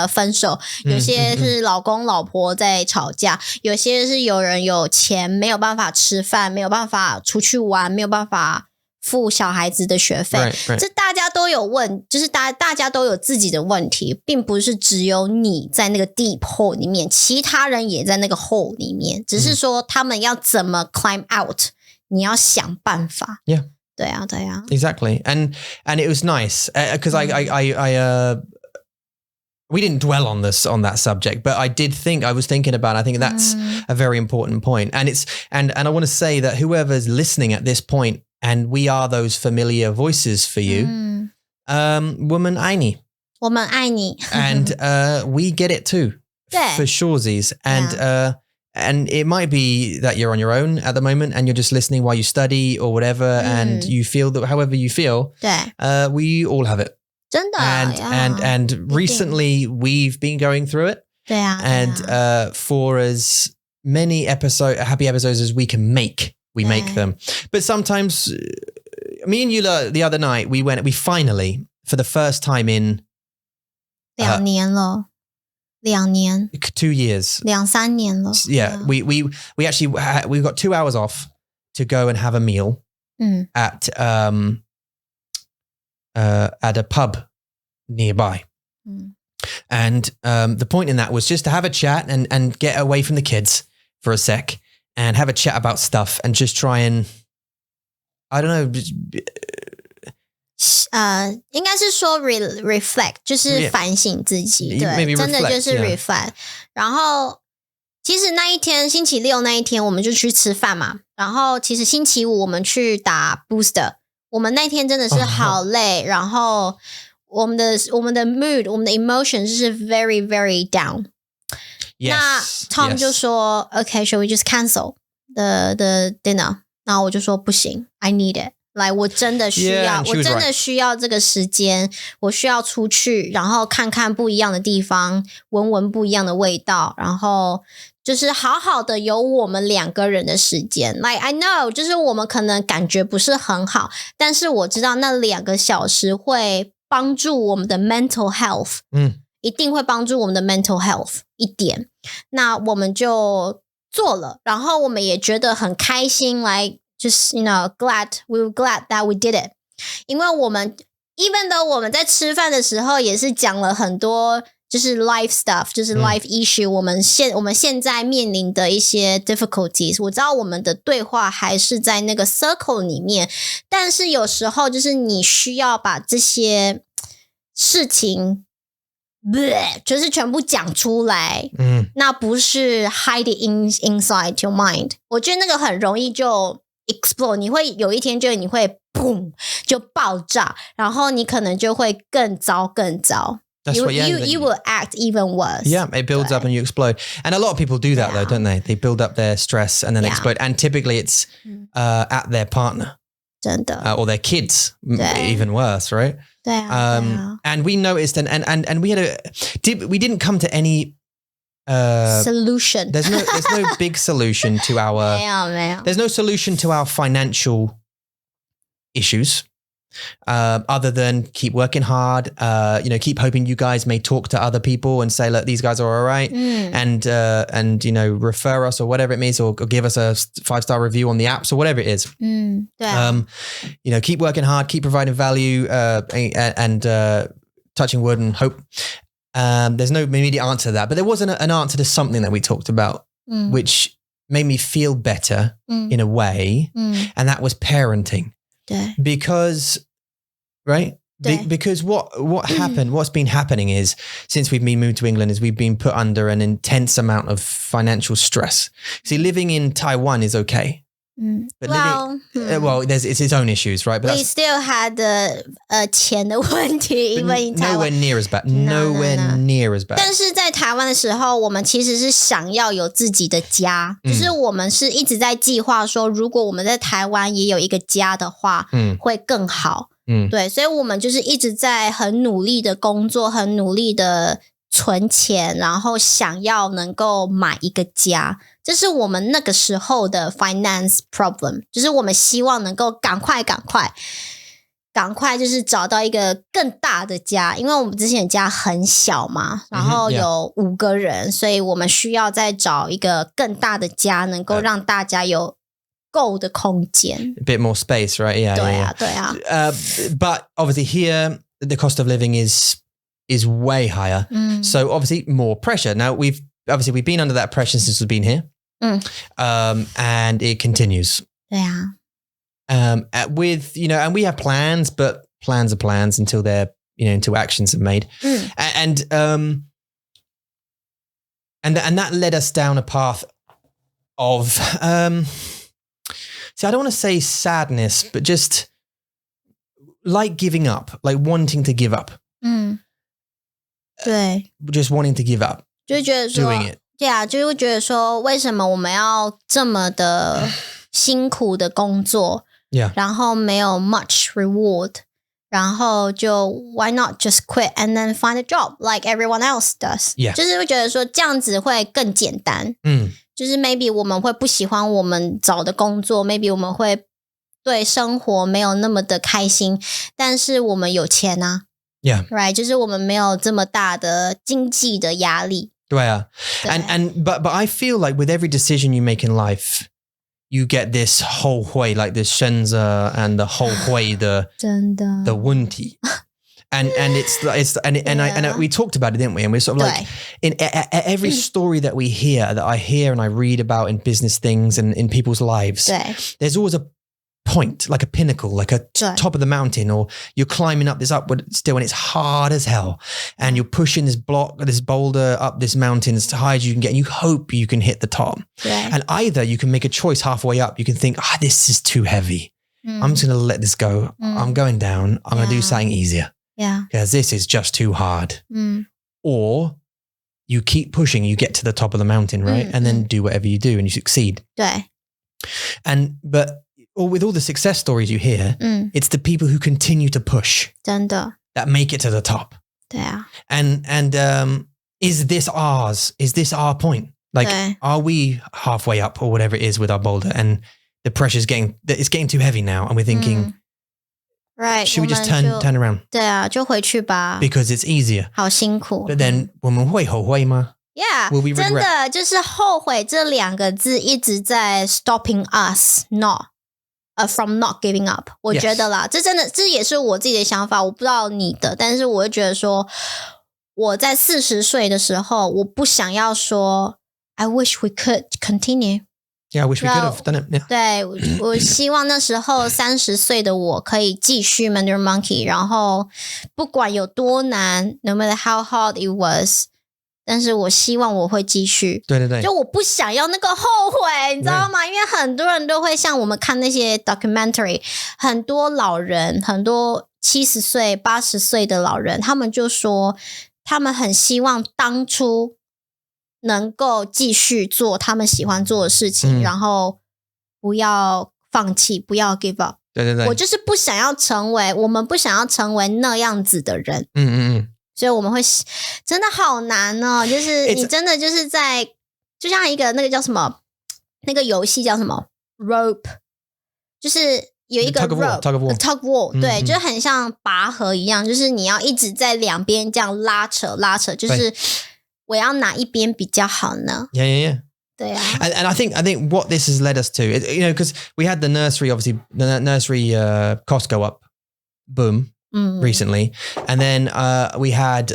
分手；有些是老公、老婆在吵架；有些是有人有钱没有办法吃饭，没有办法出去玩，没有办法付小孩子的学费。Right. 这大家都有就是大家都有自己的问题，并不是只有你在那个 deep hole 里面，其他人也在那个 hole 里面，只是说他们要怎么 climb out， 你要想办法。Yeah. 对啊。Exactly. And it was nice because I we didn't dwell on that subject, but I was thinking about it. I think that's a very important point. And and I want to say that whoever's listening at this point, and we are those familiar voices for you, 我们爱你. 我们爱你. And we get it too. 对 For suresies. And it might be that you're on your own at the moment and you're just listening while you study or whatever, and you feel that however you feel, 对 we all have it. 真的 And recently we've been going through it. 对啊 And for as many happy episodes as we can make, we make them. But sometimes, me and Eula the other night, we finally, for the first time in 2年了2年 2 years 2-3年了 yeah we actually we got 2 hours off to go and have a meal at a pub nearby and the point in that was just to have a chat and get away from the kids for a sec and have a chat about stuff and just try and I don't know 应该是说 reflect 就是反省自己对真的就是 reflect 然后其实那一天星期六那一天我们就去吃饭嘛然后其实星期五我们去打 booster 我们那天真的是好累然后我们的 mood 我们的 emotion 就是 very very down那 Tom 就说 okay should we just cancel the dinner 然后我就说不行 I need it来我真的需要我真的需要这个时间我需要出去然后看看不一样的地方闻闻不一样的味道然后就是好好的有我们2个人的时间 like I know 就是我们可能感觉不是很好但是我知道那2个小时会帮助我们的 mental health 一定会帮助我们的 mental health 一点那我们就做了然后我们也觉得很开心来just you know we were glad that we did it 因为我们 even though 我们在吃饭的时候也是讲了很多就是 life stuff 就是 life issue 我们现在面临的一些 difficulties 我知道我们的对话还是在那个 circle 里面但是有时候就是你需要把这些事情就是全部讲出来那不是 hide it inside your mind 我觉得那个很容易就explode 你会有一天就你会砰就爆炸然后你可能就会更糟 That's you will act even worse. Yeah, it builds up and you explode. And a lot of people do that though, don't they? They build up their stress and then explode. And typically it's at their partner. 真的 or their kids, even worse, right? 对啊 And we noticed and we had we didn't come to any solution. There's no big solution to our 没有 There's no solution to our financial issues. Other than keep working hard, keep hoping you guys may talk to other people and say, look, these guys are all right. And refer us or whatever it means, or give us a 5-star review on the apps or whatever it is. Keep working hard, keep providing value, and touching wood and hope. There's no immediate answer to that, but there was an answer to something that we talked about, which made me feel better in a way. And that was parenting. Because what happened, what's been happening is since we've been moved to England is we've been put under an intense amount of financial stress. See, living in Taiwan is okay. But it's its own issues, right? But we still had the 钱的问题 even in Taiwan. Nowhere near as bad. Nowhere near as bad. 但是在台湾的时候，我们其实是想要有自己的家，就是我们是一直在计划说，如果我们在台湾也有一个家的话，会更好。对，所以我们就是一直在很努力的工作，很努力的存钱，然后想要能够买一个家。这是我们那个时候的 finance problem， 就是我们希望能够赶快就是找到一个更大的家，因为我们之前的家很小嘛，然后有5个人，所以我们需要再找一个更大的家，能够让大家有够的空间。A bit more space, right? Yeah. 对啊。But obviously here the cost of living is way higher. So obviously more pressure. Now we've been under that pressure since we've been here. And it continues. 对啊。With, and we have plans, but plans are plans until they're, until actions are made. And that led us down a path of, see, I don't want to say sadness, but just like giving up, like wanting to give up. 对。Just wanting to give up. 就觉得说 doing it. 对啊，就会觉得说，为什么我们要这么的辛苦的工作？然后没有 much reward， 然后就 why not just quit and then find a job like everyone else does？ 就是会觉得说这样子会更简单。就是 maybe 我们会不喜欢我们找的工作 ，maybe 我们会对生活没有那么的开心，但是我们有钱啊。right， 就是我们没有这么大的经济的压力。对啊. But I feel like with every decision you make in life, you get this 后悔, like this 选择 and the 后悔的the 问题. And we talked about it, didn't we? And we're sort of like in every story that we hear, that I hear and I read about in business things and in people's lives, there's always a point, like a pinnacle, like a top of the mountain, or you're climbing up this upward still and it's hard as hell. And you're pushing this boulder up this mountain as high as you can get. And you hope you can hit the top. And either you can make a choice halfway up. You can think, this is too heavy. I'm just going to let this go. I'm going down. I'm going to do something easier. Yeah. Because this is just too hard. Or you keep pushing, you get to the top of the mountain, right? And then do whatever you do and you succeed. But with all the success stories you hear, it's the people who continue to push 真的 that make it to the top. 对啊 And is this ours? Is this our point? Like, are we halfway up or whatever it is with our boulder and the pressure's getting too heavy now and we're thinking, Right. Should we just turn around? 对啊，就回去吧。 Because it's easier. 好辛苦。 But then 我们会后悔吗? Yeah, Will we regret? 真的就是后悔这两个字一直在 stopping us from not giving up. 我觉得啦， 这真的这也是我自己的想法，我不知道你的，但是我会觉得说，我在40岁的时候，我不想要说 I wish we could continue. Yeah, I wish we could have done it. Yeah. 对，我希望那时候30岁的我可以继续 Mandarin Monkey， 然后不管有多难 ，no matter how hard it was， 但是我希望我会继续。对对对，就我不想要那个后悔，你知道吗？因为很多人都会像我们看那些 documentary， 很多老人，很多70岁、80岁的老人，他们就说他们很希望当初能够继续做他们喜欢做的事情，然后不要放弃，不要 give up。对对对，我就是不想要成为，我们不想要成为那样子的人。所以我们会真的好难哦，就是你真的就是在就像一个那个叫什么那个游戏叫什么 rope， 就是有一个 tug of war， 对，就很像拔河一样，就是你要一直在两边这样拉扯，就是我要哪一边比较好呢？ Yeah. 对啊。And I think what this has led us to, because we had the nursery, obviously, the nursery cost go up, boom, recently. And then we had...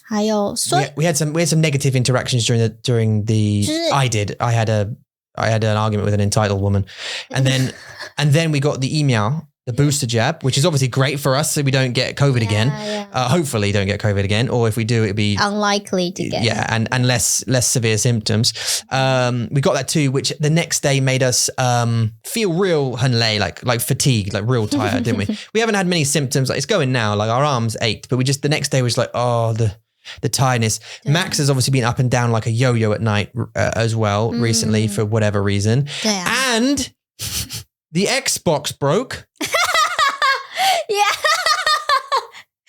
还有 we had some negative interactions during the I had an argument with an entitled woman. And then we got the email, the booster jab, which is obviously great for us so we don't get COVID again. Hopefully don't get COVID again, or if we do, it'd be unlikely to get. Yeah, and less severe symptoms. We got that too, which the next day made us feel real hunlei, like fatigued, like real tired, didn't we? We haven't had many symptoms. Like it's going now, like our arms ached, but we just the next day was like, the tiredness. Max has obviously been up and down like a yo-yo at night as well recently for whatever reason. And the Xbox broke. Yeah.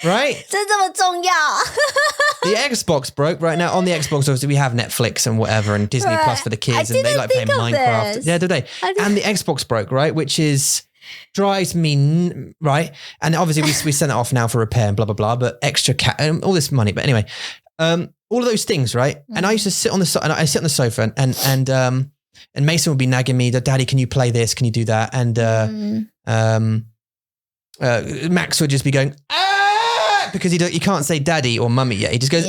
Right? 这么重要. The Xbox broke right now. On the Xbox, obviously, we have Netflix and whatever and Disney Plus for the kids. And they like playing Minecraft. This. Yeah, do they? And the Xbox broke, right? Which drives me, right? And obviously, we sent it off now for repair and blah, blah, blah. But extra all this money. But anyway, all of those things, right? And I used to sit on I sit on the sofa and Mason would be nagging me, Daddy, can you play this? Can you do that? And Max would just be going, because he can't say daddy or mummy yet. He just goes,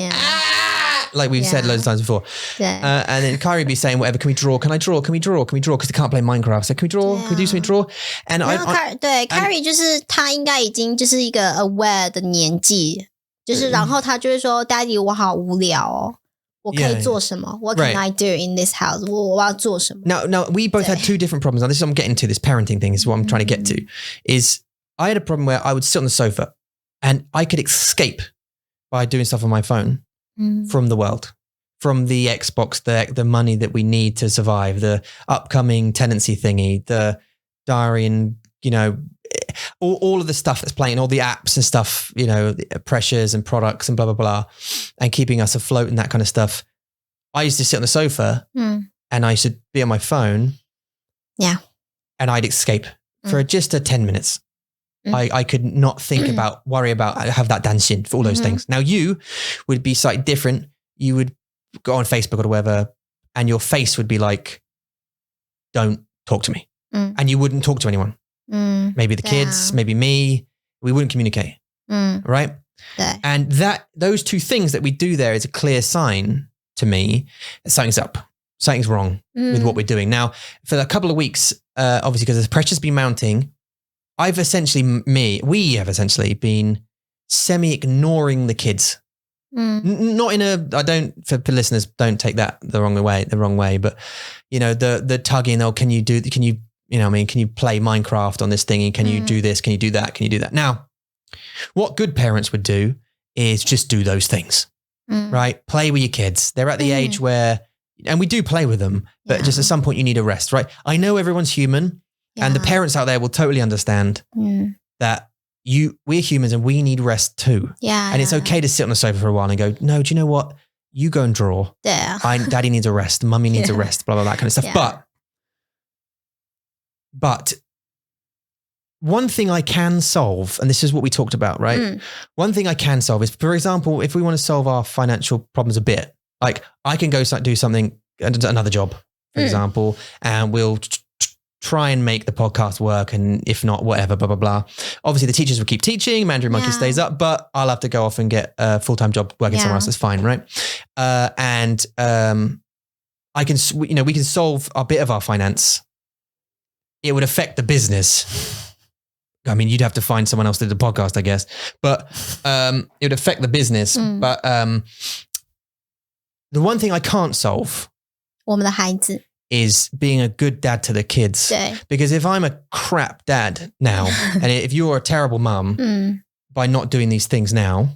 like we've said loads of times before. And then Kyrie would be saying, whatever, can we draw? Can I draw? Can we draw? Can we draw? Because they can't play Minecraft. So can we draw? Can we do something draw? And Kyrie 就是他应该已经就是一个 aware 的年纪，就是然后他就会说 Daddy 我好无聊哦，我可以做什么 What can I do in this house? 我要做什么 Now we both had two different problems. Now this is what I'm getting to. This parenting thing is what I'm trying to get to. Is I had a problem where I would sit on the sofa and I could escape by doing stuff on my phone from the world, from the Xbox, the money that we need to survive, the upcoming tenancy thingy, the diary and, all of the stuff that's playing, all the apps and stuff, the pressures and products and blah, blah, blah, and keeping us afloat and that kind of stuff. I used to sit on the sofa and I used to be on my phone. Yeah. And I'd escape for just 10 minutes. I could not worry about, have that dancing for all those things. Now you would be slightly different. You would go on Facebook or whatever, and your face would be like, don't talk to me. And you wouldn't talk to anyone. Maybe the kids, maybe me. We wouldn't communicate. Right? And those two things that we do there is a clear sign to me that something's up. Something's wrong with what we're doing. Now, for a couple of weeks, obviously, because the pressure's been mounting, we have essentially been semi-ignoring the kids. Not in for listeners, don't take that the wrong way, but the tugging, can you play Minecraft on this thing? And can you do this? Can you do that? Can you do that? Now, what good parents would do is just do those things, right? Play with your kids. They're at the age where, and we do play with them, but just at some point you need a rest, right? I know everyone's human and the parents out there will totally understand that we're humans and we need rest too. Yeah. And it's okay to sit on the sofa for a while and go, no, do you know what? You go and draw. Yeah. Daddy needs a rest. Mummy needs a rest, blah, blah, that kind of stuff. Yeah. But one thing I can solve, and this is what we talked about, right? One thing I can solve is, for example, if we want to solve our financial problems a bit, like I can go do something, another job, for example, and we'll try and make the podcast work, and if not, whatever, blah, blah, blah. Obviously, the teachers will keep teaching, Mandarin Monkey stays up, but I'll have to go off and get a full-time job working somewhere else. That's fine, right? I can, we can solve a bit of our finance. It would affect the business. I mean, you'd have to find someone else to do the podcast, I guess, but it would affect the business. But the one thing I can't solve 我们的孩子 is being a good dad to the kids. Because if I'm a crap dad now, and if you're a terrible mum by not doing these things now,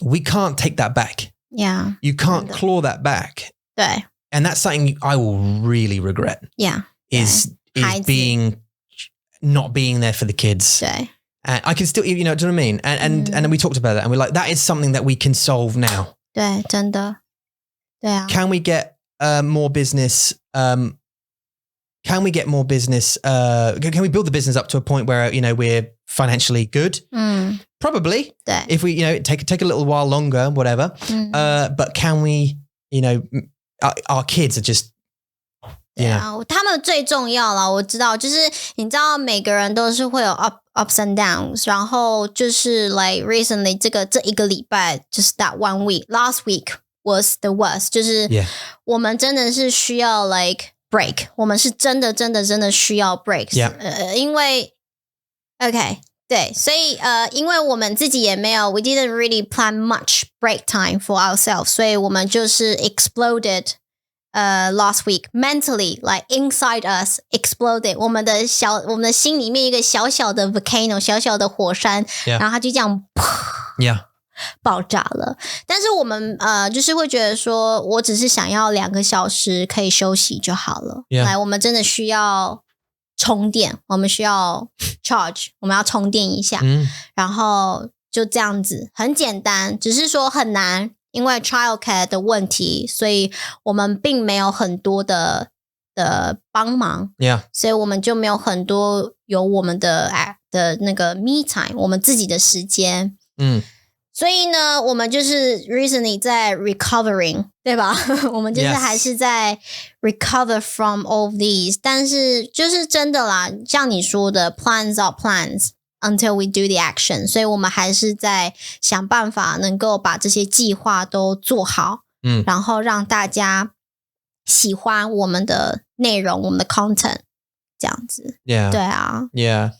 we can't take that back. Yeah. You can't claw that back. 对. And that's something I will really regret. Yeah. Is not being there for the kids. 对. And I can still, do you know what I mean? And then we talked about that and we're like, that is something that we can solve now. 对，真的。对啊。Can we get more business? Can we get more business? Can we build the business up to a point where, we're financially good? Probably. 对. If we, take a little while longer, whatever. But can we, our kids are just, 对啊，他们最重要了，我知道，就是你知道每个人都是会有 ups and downs， 然后就是 like recently 这一个礼拜就是 that one week last week was the worst， 就是我们真的是需要 like break， 我们是真的需要 break， 因为 OK 对，所以因为我们自己也没有 we didn't really plan much break time for ourselves， 所以我们就是 exploded。last week mentally like inside us exploded 我们的心里面一个小小的 volcano 小小的火山，然后它就这样爆炸了。但是我们就是会觉得说我只是想要2个小时可以休息就好了。来，我们真的需要充电，我们需要 charge， 我们要充电一下，然后就这样子，很简单，只是说很难。因为 childcare 的问题，所以我们并没有很多的帮忙，所以我们就没有很多有我们的那个 me time， 我们自己的时间。所以呢，我们就是 recently 在 recovering， 对吧？我们就是还是在 recover from all these， 但是就是真的啦，像你说的 plans are plans。Until we do the action， 所以我们还是在想办法能够把这些计划都做好，然后让大家喜欢我们的内容，我们的 content， 这样子。Yeah， 对啊。Yeah.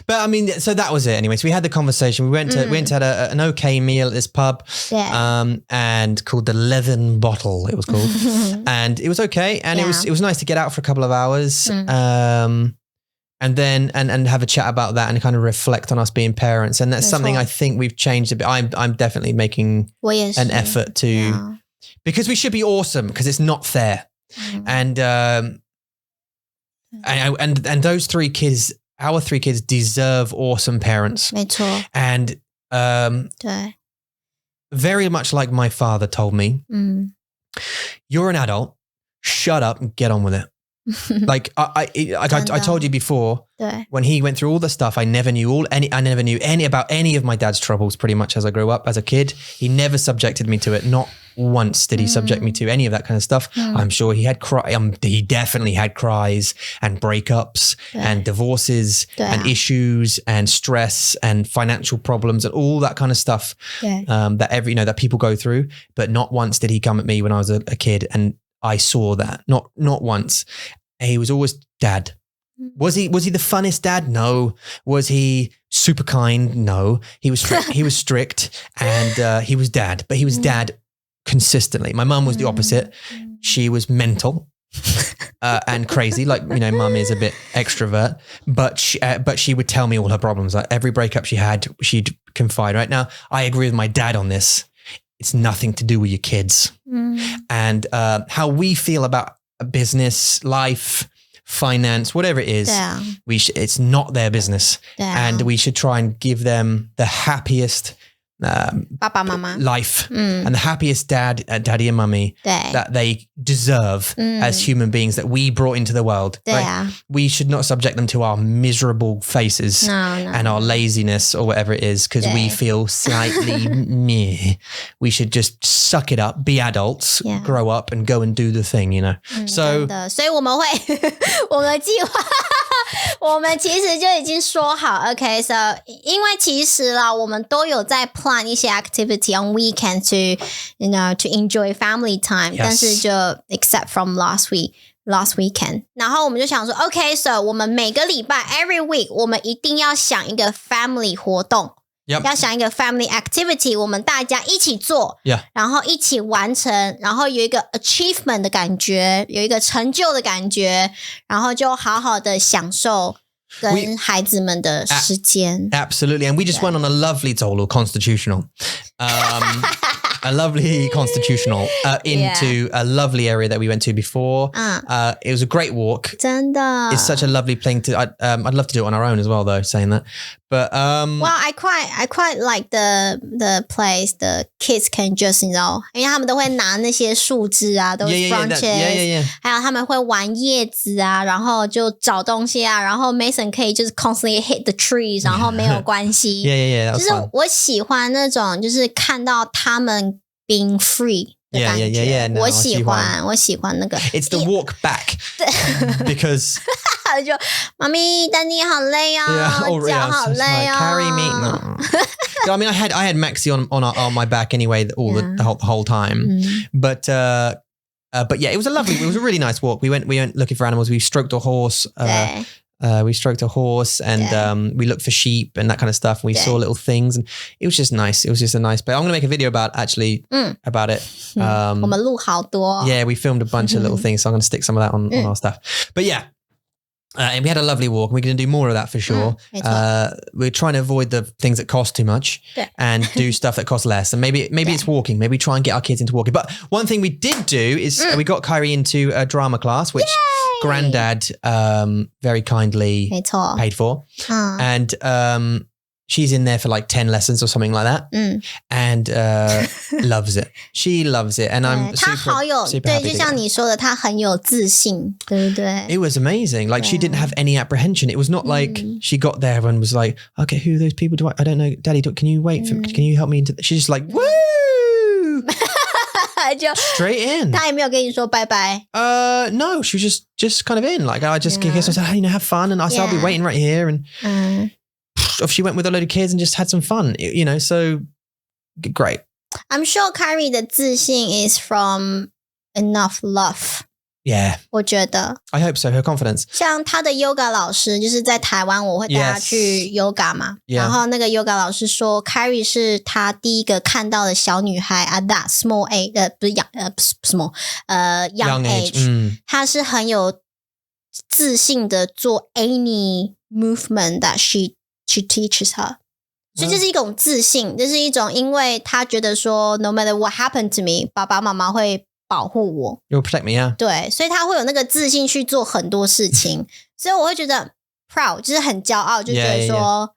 But I mean, so that was it anyway. So we had the conversation. We went to had an okay meal at this pub, and called the Leathern Bottle. It was called, and it was okay, and it was nice to get out for a couple of hours. And then and have a chat about that and kind of reflect on us being parents. And that's something I think we've changed a bit. I'm definitely making an effort to, because we should be awesome, because it's not fair. And those 3 kids, our 3 kids deserve awesome parents. 没错. And very much like my father told me, you're an adult, shut up and get on with it. Like I told you before, when he went through all the stuff, I never knew any about any of my dad's troubles pretty much as I grew up as a kid. He never subjected me to it. Not once did he subject me to any of that kind of stuff. I'm sure he had he definitely had cries and breakups and divorces and issues and stress and financial problems and all that kind of stuff that people go through. But not once did he come at me when I was a kid, and I saw that. Not once. He was always dad. Was he the funnest dad? No. Was he super kind? No. He was strict. He was strict, and he was dad. But he was dad consistently. My mum was the opposite. She was mental and crazy. Like, mum is a bit extrovert, but she would tell me all her problems. Like every breakup she had, she'd confide. Right now, I agree with my dad on this. It's nothing to do with your kids. And how we feel about business, life, finance, whatever it is, it's not their business. And we should try and give them the happiest life and the happiest daddy and mummy that they deserve as human beings that we brought into the world. Right? We should not subject them to our miserable faces and our laziness or whatever it is because we feel slightly meh. We should just suck it up, be adults, grow up and go and do the thing, So 所以我们会我们的计划我们其实就已经说好 OK so 因为其实啦我们都有在 plan 一些 activity on weekend to enjoy family time 但是就 except from last weekend 然后我们就想说 OK so 我们每个礼拜 every week 我们一定要想一个 family 活动要想一个 family activity 我们大家一起做然后一起完成然后有一个 achievement 的感觉有一个成就的感觉然后就好好的享受跟孩子们的时间 Absolutely and we just went on a lovely Zolu constitutional a lovely constitutional into a lovely area that we went to before. It was a great walk. 真的 It's such a lovely place to I'd love to do it on our own as well though saying that. But well I quite like the place the kids can just 因为他们都会拿那些树枝啊都是 branches 还有他们会玩叶子啊然后就找东西啊然后 Mason 可以就是 constantly hit the trees 然后没有关系就是我喜欢那种就是看到他们 being free 的感觉 no, 我喜欢那个 It's the walk back because 就妈咪丹尼好累啊脚好累啊 carry me no. I mean I had Maxie on my back anyway the whole time but yeah it was a really nice walk we went looking for animals we stroked a horse and we looked for sheep and that kind of stuff. We saw little things and it was just nice. It was just a nice place. I'm going to make a video about it. 我们录好多 Yeah, we filmed a bunch of little things. So I'm going to stick some of that on our stuff. But yeah, and we had a lovely walk. We're going to do more of that for sure. We're trying to avoid the things that cost too much and do stuff that costs less. And maybe it's walking. Maybe try and get our kids into walking. But one thing we did do is we got Kyrie into a drama class, which Granddad very kindly paid for. And she's in there for like 10 lessons or something like that. And loves it. She loves it. And I'm super happy. 对就像你说的她很有自信对不对 It was amazing. Like she didn't have any apprehension. It was not like she got there and was like, okay, who are those people? I don't know. Daddy, can you wait? Can you help me? She's just like, woo! Straight in. 她也没有跟你说拜拜 No, she was just kind of in. Like I just I said, hey, have fun. And I said, I'll be waiting right here. And she went with a load of kids and just had some fun, so great. I'm sure Kyrie 的自信 is from enough love. Yeah. 我觉得 I hope so, her confidence. 像她的 yoga 老师就是在台湾我会带她去 yoga 嘛然后那个 yoga 老师说 Kyrie 是她第一个看到的小女孩 at that small age 不是small young age 她是很有自信的做 any movement that she teaches her 所以这是一种自信这是一种因为她觉得说 no matter what happened to me 爸爸妈妈会保护我 You'll protect me, yeah. 对所以她会有那个自信去做很多事情所以我会觉得 proud 就是很骄傲就觉得说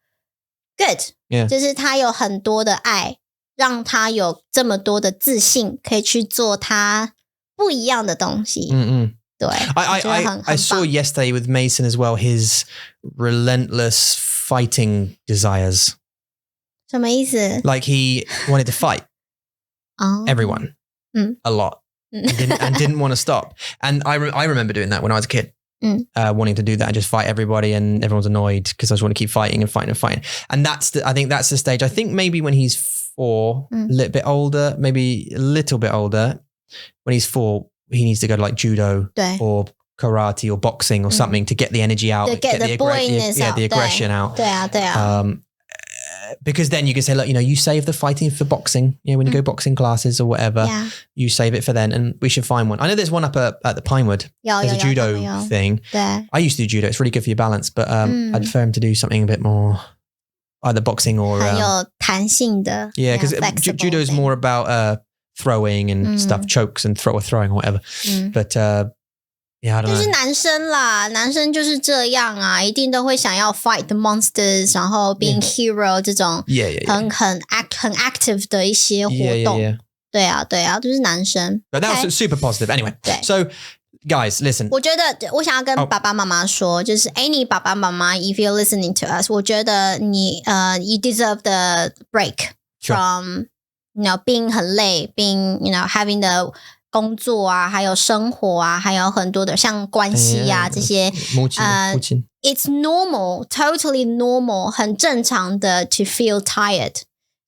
good 就是她有很多的爱让她有这么多的自信可以去做她不一样的东西对 I saw yesterday with Mason as well his relentless fighting desires. 什么意思 Like he wanted to fight everyone a lot and didn't want to stop. And I remember doing that when I was a kid. Wanting to do that and just fight everybody, and everyone's annoyed because I just want to keep fighting and fighting and fighting. And I think that's the stage. I think maybe when he's 4, a little bit older, maybe a little bit older, when he's 4, he needs to go to like judo or karate or boxing or something to get the energy out, get the boyness out, the aggression out. 对啊 Because then you can say, look, you save the fighting for boxing. When you go boxing classes or whatever, you save it for then. And we should find one. I know there's one up at the Pinewood. There's a judo thing. I used to do judo. It's really good for your balance, but I'd prefer him to do something a bit more either boxing or 很有弹性的 yeah, because judo is more about throwing and stuff, chokes and throwing or whatever. But yeah, I don't know. 就是男生啦，男生就是这样啊，一定都会想要 fight the monsters， 然后 being hero 这种很 active 的一些活动。对啊，就是男生。But that was super positive. Anyway, so guys, listen. 我觉得我想要跟爸爸妈妈说，就是any 爸爸妈妈 if you're listening to us， 我觉得你you deserve the break from being 很累 being having the 工作啊，还有生活啊，还有很多的像关系啊这些it's normal, totally normal， 很正常的 to feel tired，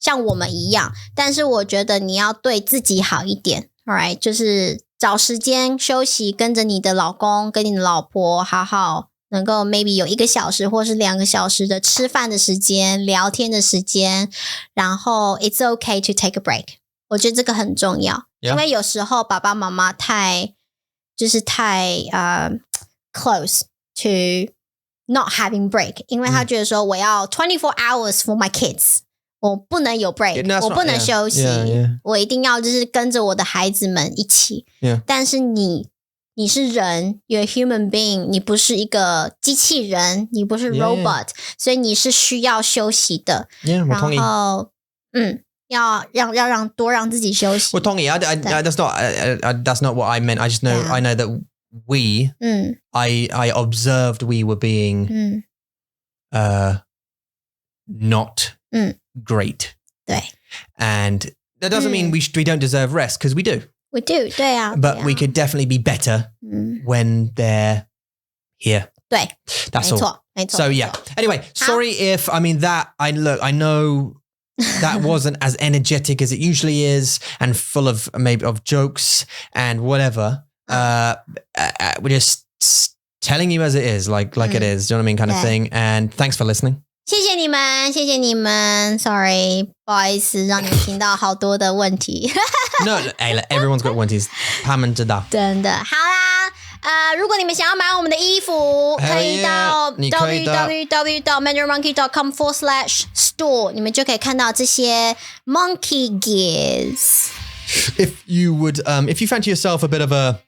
像我们一样。但是我觉得你要对自己好一点 alright， 就是找时间休息，跟着你的老公跟你的老婆好好能够 maybe 有1个小时或是2个小时的吃饭的时间，聊天的时间，然后 it's okay to take a break， 我觉得这个很重要。因为有时候爸爸妈妈太 close to not having break， 因为他觉得说我要24 hours for my kids， 我不能有 break， 我不能休息，我一定要就是跟着我的孩子们一起。但是你是人 you're a human being， 你不是一个机器人，你不是 robot， 所以你是需要休息的。然后要多让自己休息。Well, Tongi, that's not what I meant. I just know I know that we I observed we were being not great. 对。 And that doesn't mean we don't deserve rest, because we do. We do. 对啊。 But we could definitely be better when they're here. 对。 That's all. 没错。 So yeah. Anyway, sorry if I know that wasn't as energetic as it usually is, and full of maybe of jokes and whatever. We're just telling you as it is, like it is. Do you know what I mean, kind of thing. And thanks for listening. 谢谢你们 Sorry， 不好意思让你们听到好多的问题。No, hey, everyone's got 问题，他们知道。真的，好啦。如果你们想要买我们的衣服，可以到 www.mandarinmonkey.com/store， 你们就可以看到这些 monkey gears。 If you fancy yourself a bit of a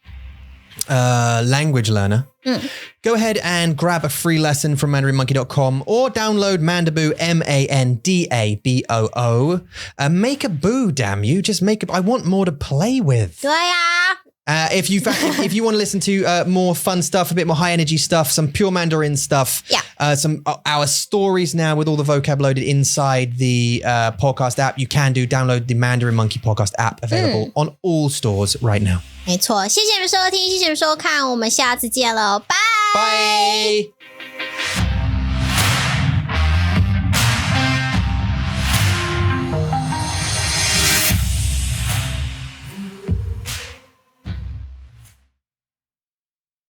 language learner, go ahead and grab a free lesson from mandarinmonkey.com or download Mandaboo, Mandaboo. Make a boo, damn you. Just make I want more to play with. 对啊。 If you want to listen to more fun stuff, a bit more high energy stuff, some pure Mandarin stuff, some our stories now with all the vocab loaded inside the podcast app, you can download the Mandarin Monkey Podcast app, available on all stores right now. 没错，谢谢你们收听，谢谢你们收看，我们下次见了，拜。